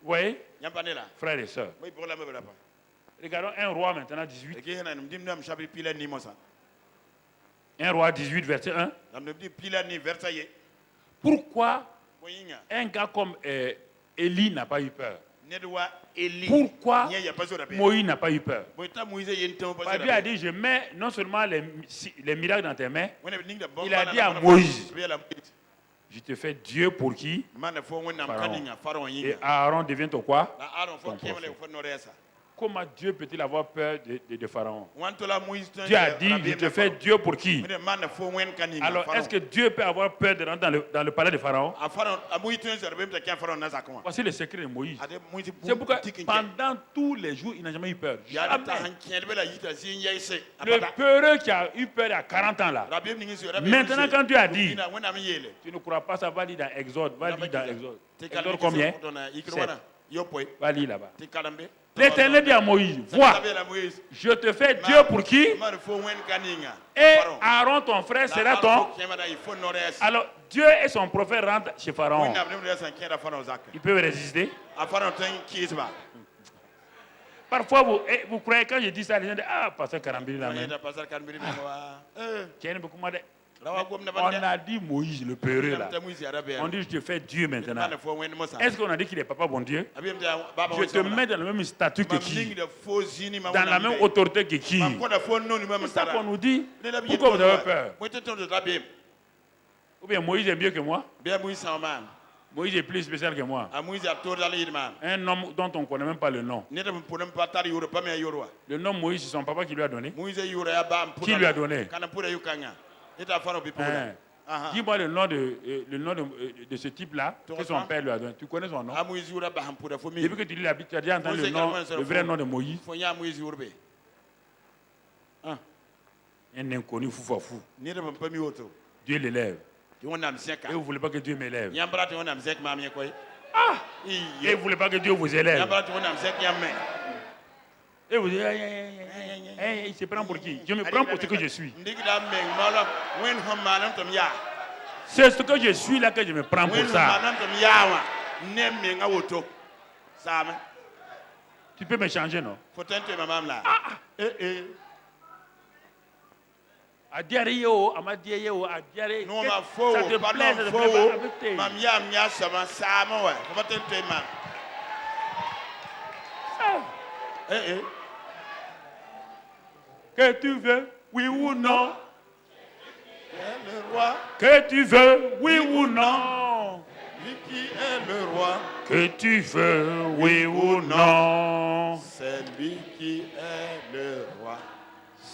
Vous voyez, frères et sœurs. Regardons 1 roi maintenant 18. 1 roi 18, verset 1. Pourquoi un gars comme Élie n'a pas eu peur? Pourquoi Moïse n'a pas eu peur? Dieu a dit, je mets non seulement les miracles dans tes mains, il a dit à Moïse, je te fais Dieu pour qui? Pharaon. Et Aaron devient ton quoi? Ton prophète. Comment Dieu peut-il avoir peur de Pharaon? Dieu a dit, je te fais Dieu pour qui? Alors, est-ce que Dieu peut avoir peur de rentrer dans le palais de Pharaon? Voici le secret de Moïse. C'est pourquoi pendant tous les jours, il n'a jamais eu peur. Jamais. Le peureux qui a eu peur il y a 40 ans là. Maintenant, quand Dieu a dit, tu ne crois pas, ça va lire dans Exode. Va lire dans Exode. Exode combien? 7. Va lire là-bas. L'Éternel dit à Moïse, vois, je te fais Dieu pour qui? Et Aaron, ton frère, sera ton... Alors, Dieu et son prophète rentrent chez Pharaon. Ils peuvent résister? Parfois, vous croyez, quand je dis ça, les gens disent, ah, pasteur Karambili, la même. On a dit Moïse, le peureux là. On dit, je te fais Dieu maintenant. Est-ce qu'on a dit qu'il est papa bon Dieu? Je te mets dans le même statut que qui? Dans la même autorité que qui? C'est ça qu'on nous dit. Pourquoi vous avez peur? Ou bien Moïse est mieux que moi? Moïse est plus spécial que moi. Un homme dont on ne connaît même pas le nom. Le nom Moïse, c'est son papa qui lui a donné. Qui lui a donné? Dis-moi le nom de ce type-là que son père lui a donné. Tu connais son nom? Depuis que tu lis la Bible, tu as déjà entendu le vrai nom de Moïse. Un inconnu fou. Dieu l'élève. Et vous ne voulez pas que Dieu m'élève. Et vous ne voulez pas que Dieu vous élève. Et vous dites, il se prend pour qui? Je me prends pour ce que je suis. C'est ce que je suis là que je me prends pour ça. Tu peux me changer, non? A diare yo, a ma diare yo, a diare. Non ma faux, ça te plaît, ça te plaît pas. Mamia sama sama ouais. Comment tu te man? Que tu veux, oui ou non? Le roi. Que tu veux, oui ou non? Qui est le roi? Que tu veux, oui ou non? C'est lui qui est le roi.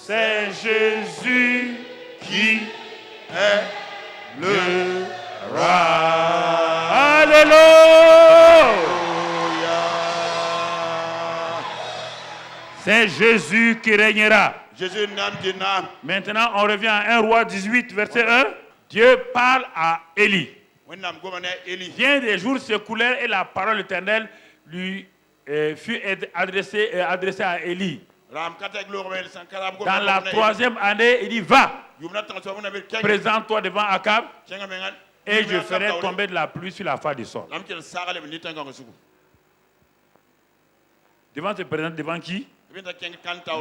C'est Jésus qui est le roi. Alléluia. C'est Jésus qui régnera. Jésus Maintenant, on revient à 1 roi 18, verset 1. Dieu parle à Élie. Bien des jours s'écoulèrent et la parole éternelle lui fut adressée à Élie. Dans la 3e année, il dit, va, présente-toi devant Akab et je ferai tomber de la pluie sur la face du sol. Devant se présenter devant qui?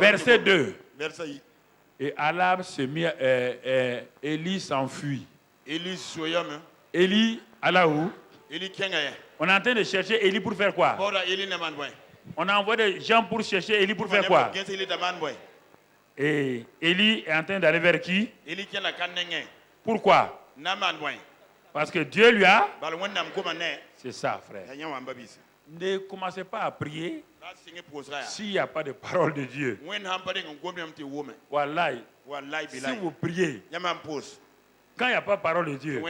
Verset 2. Et Alab se mit, Élie s'enfuit. Élie, alla où? On est en train de chercher Élie pour faire quoi? On a envoyé des gens pour chercher Élie pour faire quoi? Et Élie est en train d'aller vers qui? Pourquoi? Parce que Dieu lui a... C'est ça, frère. Ne commencez pas à prier s'il n'y a pas de parole de Dieu. Wallahi, si vous priez, quand il n'y a pas de parole de Dieu,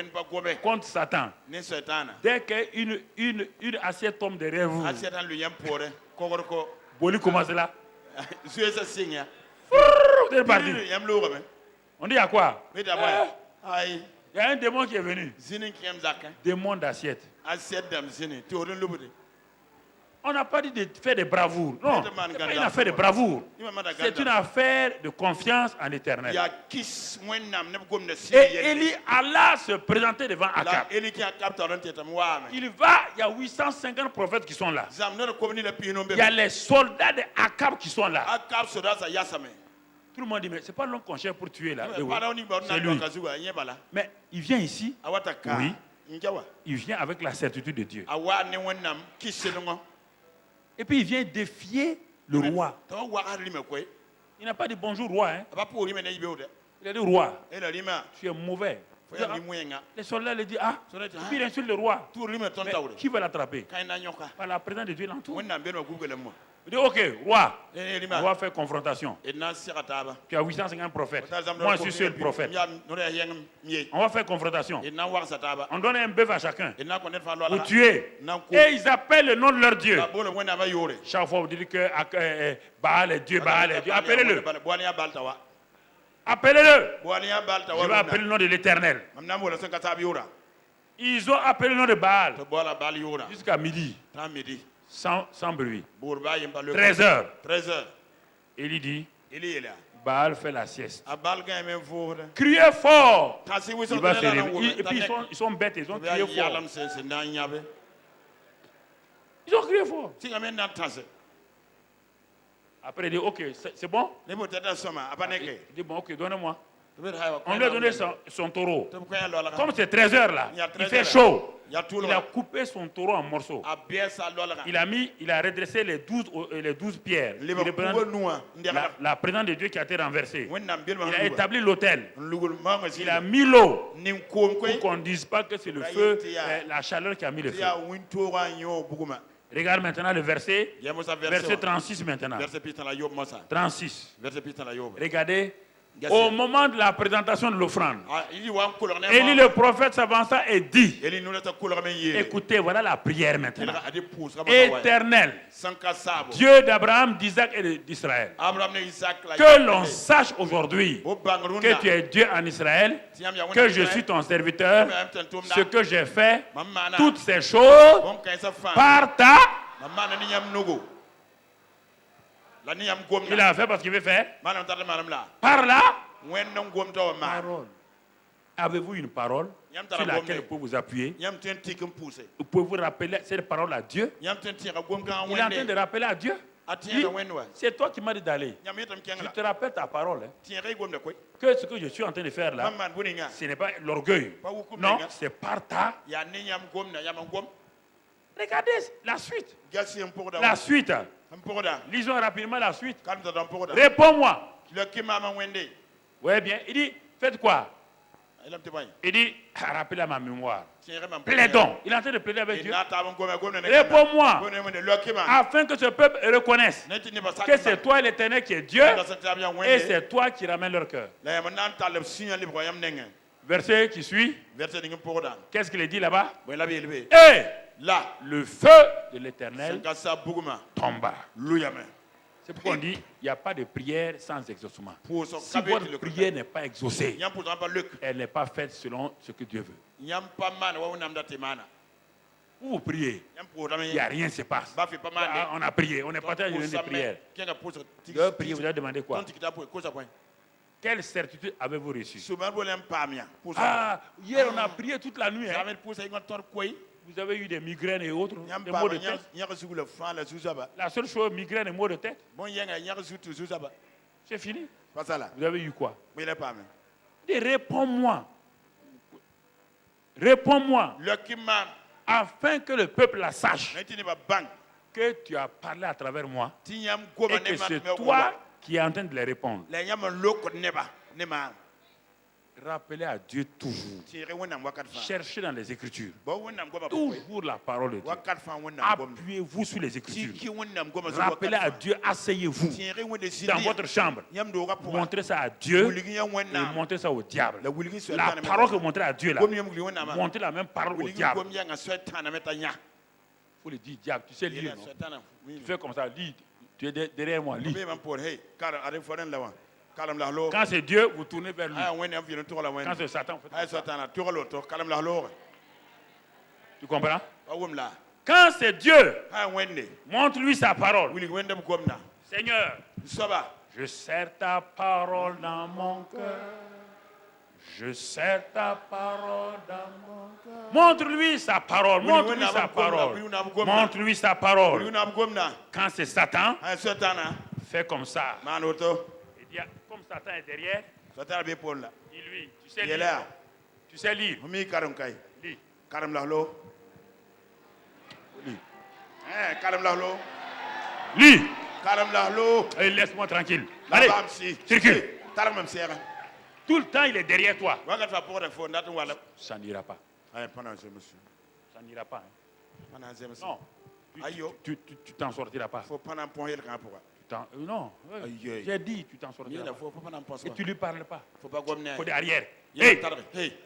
contre Satan, dès qu'une assiette tombe derrière vous, Boli commence là. Vous êtes parti. On dit à quoi? Il y a un démon qui est venu. Démon d'assiette. On n'a pas dit de faire des bravoures. Non, ce n'est pas une affaire de bravoure. C'est une affaire de confiance en l'Éternel. Et Élie alla se présenter devant Akab. Il y a 850 prophètes qui sont là. Il y a les soldats de Akab qui sont là. Tout le monde dit, mais c'est pas l'homme qu'on cherche pour tuer là. C'est lui. Mais il vient ici. Oui. Il vient avec la certitude de Dieu. Et puis il vient défier le roi. Il n'a pas dit bonjour roi. Hein. Il a dit roi, tu es mauvais. Les soldats lui disent, ah, puis il insulte le roi. Mais qui va l'attraper? Par la présence de Dieu l'entoure. Il dit, ok, roi, on va faire confrontation. Tu as 850 prophètes. Moi, je suis seul prophète. On va faire confrontation. On donne un bœuf à chacun pour tuer. Et ils appellent le nom de leur Dieu. Chaque fois, vous dites que Baal est Dieu, Baal est Dieu. Appelez-le. Appelez-le. Je vais appeler le nom de l'Éternel. Ils ont appelé le nom de Baal jusqu'à midi. Sans bruit. 13 heures. Élie dit, Baal fait la sieste. Criez fort. Il va se réveiller. Et puis ils sont bêtes, ils ont crié fort. Ils ont crié fort. Après il dit, ok, c'est bon? Il dit, bon, ok, donnez-moi. On lui a donné son taureau. Comme c'est 13 heures là, il fait chaud. Il a coupé son taureau en morceaux. Il a redressé les 12 pierres. La présence de Dieu qui a été renversée. Il a établi l'autel. Il a mis l'eau pour qu'on ne dise pas que c'est le feu, la chaleur qui a mis le feu. Regarde maintenant le verset 36 maintenant. 36. Regardez. Au moment de la présentation de l'offrande, Élie le prophète s'avança et dit, écoutez, voilà la prière maintenant. Éternel, Dieu d'Abraham, d'Isaac et d'Israël, que l'on sache aujourd'hui que tu es Dieu en Israël, que je suis ton serviteur, ce que j'ai fait, toutes ces choses par ta... Il a fait parce qu'il veut faire. Par là, parole. Avez-vous une parole sur laquelle vous pouvez vous appuyer? Vous pouvez vous rappeler cette parole à Dieu? Il est en train de rappeler à Dieu. C'est toi qui m'as dit d'aller. Je te rappelle ta parole. Hein. Que ce que je suis en train de faire là, ce n'est pas l'orgueil. Non, c'est par ta... Regardez la suite. La suite. Lisons rapidement la suite. Réponds-moi. Oui, bien. Il dit, faites quoi? Il dit, rappelez à ma mémoire. Plaidons. Il est en train de plaider avec Dieu. Réponds-moi. Afin que ce peuple reconnaisse que c'est toi l'Éternel qui est Dieu et c'est toi qui ramènes leur cœur. Verset qui suit. Qu'est-ce qu'il dit là-bas? Et là, le feu de l'Éternel tomba. C'est pourquoi on dit il n'y a pas de prière sans exaucement. Si votre prière n'est pas exaucée, elle n'est pas faite selon ce que Dieu veut. Vous priez, il n'y a rien qui se passe. On a prié, on est parti à une prière. Vous avez demandé quoi? Quelle certitude avez-vous reçue? Ah, hier on a prié toute la nuit. Hein? Vous avez eu des migraines et autres, des maux de tête. La seule chose, migraine et maux de tête. C'est fini. Vous avez eu quoi? Réponds-moi. Réponds-moi. Afin que le peuple la sache. Que tu as parlé à travers moi. Et que c'est toi qui es en train de les répondre. Rappelez à Dieu toujours. Cherchez dans les Écritures. Toujours la parole de Dieu. Appuyez-vous sur les Écritures. Rappelez à Dieu, asseyez-vous dans votre chambre. Montrez ça à Dieu et montrez ça au diable. La parole que vous montrez à Dieu là, montrez la même parole au diable. Il faut le dire, diable, tu sais lire, non? Tu fais comme ça, lis. Tu es derrière moi, lis. Quand c'est Dieu, vous tournez vers lui. Quand c'est Satan, vous faites ça. Tu comprends? Quand c'est Dieu, montre-lui sa parole. Seigneur, je serre ta parole dans mon cœur. Je serre ta parole dans mon cœur. Montre-lui sa parole. Montre-lui sa parole. Montre-lui sa parole. Quand c'est Satan, fais comme ça. Il dit, comme Satan est derrière, dis-lui, tu sais lire. Tu sais lire. Lis. Lis. Allez, laisse-moi tranquille. Allez, circule. Tout le temps, il est derrière toi. Ça n'ira pas. Ça n'ira pas. Non. Tu t'en sortiras pas. Non. J'ai dit, tu t'en sortiras pas. Et tu ne lui parles pas. Il faut derrière. Hey,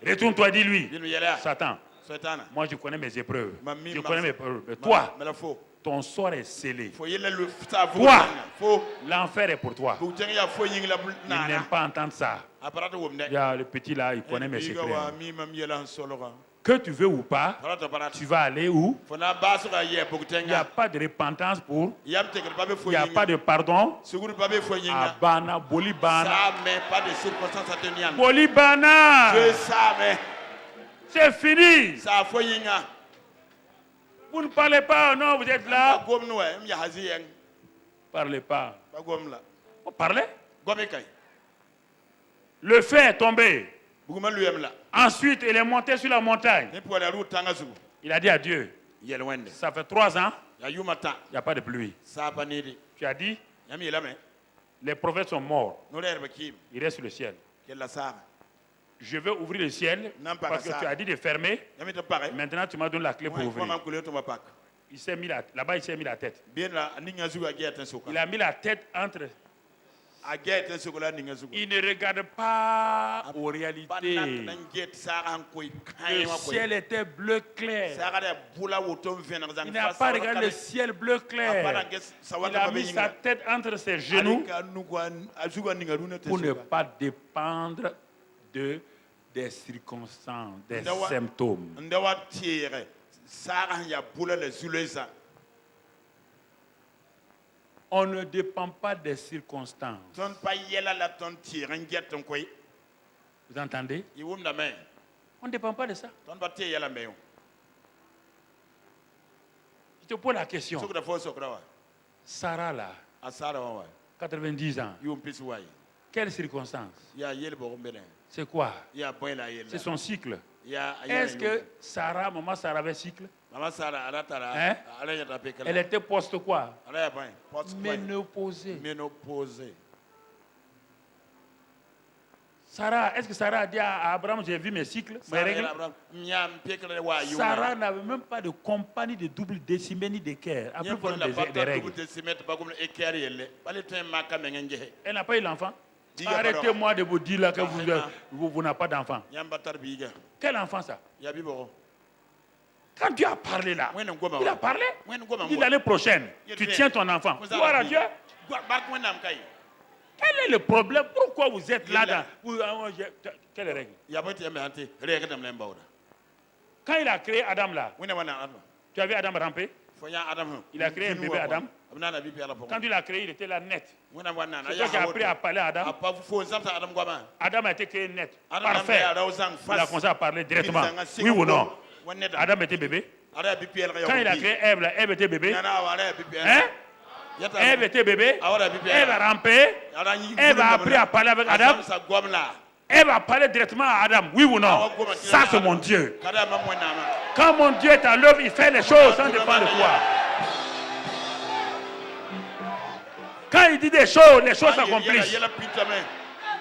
retourne-toi, dis-lui. Satan, moi je connais mes épreuves. Je connais mes épreuves. Mais toi, ton sort est scellé. Toi, l'enfer est pour toi. Il n'aime pas entendre ça. Il y a le petit là, il connaît mes secrets. Que tu veux ou pas, tu vas aller où? Il n'y a pas de repentance pour. Il n'y a pas de pardon. Abana, Bolibana. Bolibana. C'est fini. Vous ne parlez pas, non, vous êtes là. Parlez pas. Vous parlez? Le feu est tombé. Ensuite, il est monté sur la montagne. Il a dit à Dieu, ça fait 3 ans, il n'y a pas de pluie. Tu as dit, les prophètes sont morts. Il reste sur le ciel. Je vais ouvrir le ciel parce que tu as dit de fermer. Maintenant, tu m'as donné la clé pour ouvrir. Il s'est mis là-bas, il s'est mis la tête. Il a mis la tête entre. Il ne regarde pas aux réalités. Le ciel était bleu clair. Il n'a pas regardé le ciel bleu clair. Il a mis sa tête entre ses genoux pour ne pas dépendre des circonstances, des symptômes. On ne dépend pas des circonstances. Vous entendez? On ne dépend pas de ça. Je te pose la question. Sarah là, 90 ans. Quelles circonstances? C'est quoi? C'est son cycle. Est-ce que Sarah, maman Sarah avait cycle? Hein? Elle était poste quoi? Ménopausée. Sarah, est-ce que Sarah a dit à Abraham, j'ai vu mes cycles, mes règles? Sarah n'avait même pas de compagnie de double décimètre ni d'équerre. Après, des règles. Elle n'a pas eu l'enfant. Arrêtez-moi de vous dire là que vous n'avez pas d'enfant. Quel enfant ça? Quand Dieu a parlé là, il a parlé. Il dit l'année prochaine, tu tiens ton enfant. Gloire à Dieu. Quel est le problème? Pourquoi vous êtes là dans... Quelle règle? Quand il a créé Adam là, tu as vu Adam ramper? Il a créé un bébé Adam. Quand il a créé, il était là net. C'est toi qui as appris à parler à Adam. Adam a été créé net. Parfait. Il a commencé à parler directement. Oui ou non? Adam était bébé. Quand il a créé Ève, Ève était bébé. Hein? Ève était bébé. Ève a rampé. Ève a appris à parler avec Adam. Ève a parlé directement à Adam. Oui ou non? Ça, c'est mon Dieu. Quand mon Dieu est à l'œuvre, il fait les choses sans dépendre de toi. Quand il dit des choses, les choses s'accomplissent.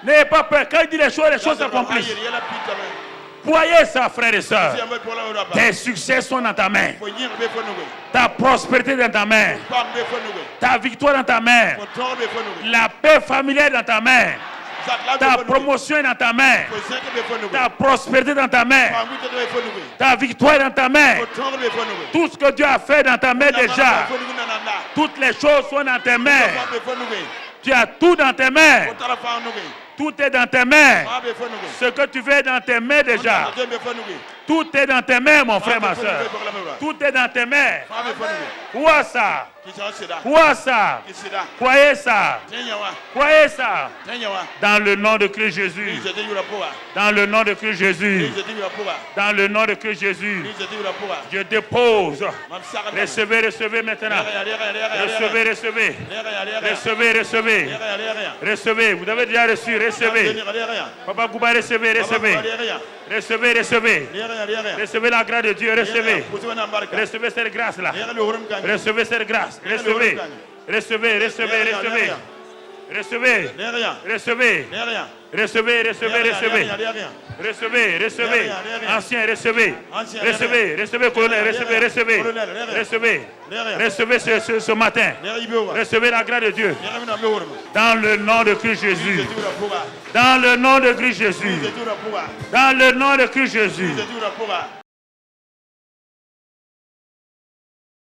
N'ayez pas peur. Quand il dit les choses s'accomplissent. Croyez ça, frères et sœurs. Tes succès sont dans ta main. Ta prospérité est dans ta main. Ta victoire est dans ta main. La paix familiale est dans ta main. Ta promotion est dans ta main. Ta prospérité est dans ta main. Ta victoire est dans ta main. Tout ce que Dieu a fait dans ta main déjà. Toutes les choses sont dans tes mains. Tu as tout dans tes mains. Tout est dans tes mains. Ce que tu fais dans tes mains déjà. Tout est dans tes mains, mon frère, ma soeur. Tout est dans tes mains. Crois ça. Crois ça. Croyez ça. Croyez ça. Dans le nom de Christ Jésus. Dans le nom de Christ Jésus. Dans le nom de Christ Jésus. Je dépose. Recevez, recevez maintenant. Recevez, recevez. Recevez, recevez. Recevez. Vous avez déjà reçu. Recevez. Papa Gouba, recevez, recevez. Recevez, recevez. Recevez la grâce de Dieu. Recevez. Recevez cette grâce-là. Recevez cette grâce. Recevez. Recevez, recevez, recevez. Recevez. Recevez. Recevez, recevez, recevez. Recevez, recevez. Ancien, recevez. Recevez, recevez, colonel, recevez, recevez. Recevez. Recevez ce matin. Recevez la grâce de Dieu. Dans le nom de Christ Jésus. Dans le nom de Christ Jésus. Dans le nom de Christ Jésus.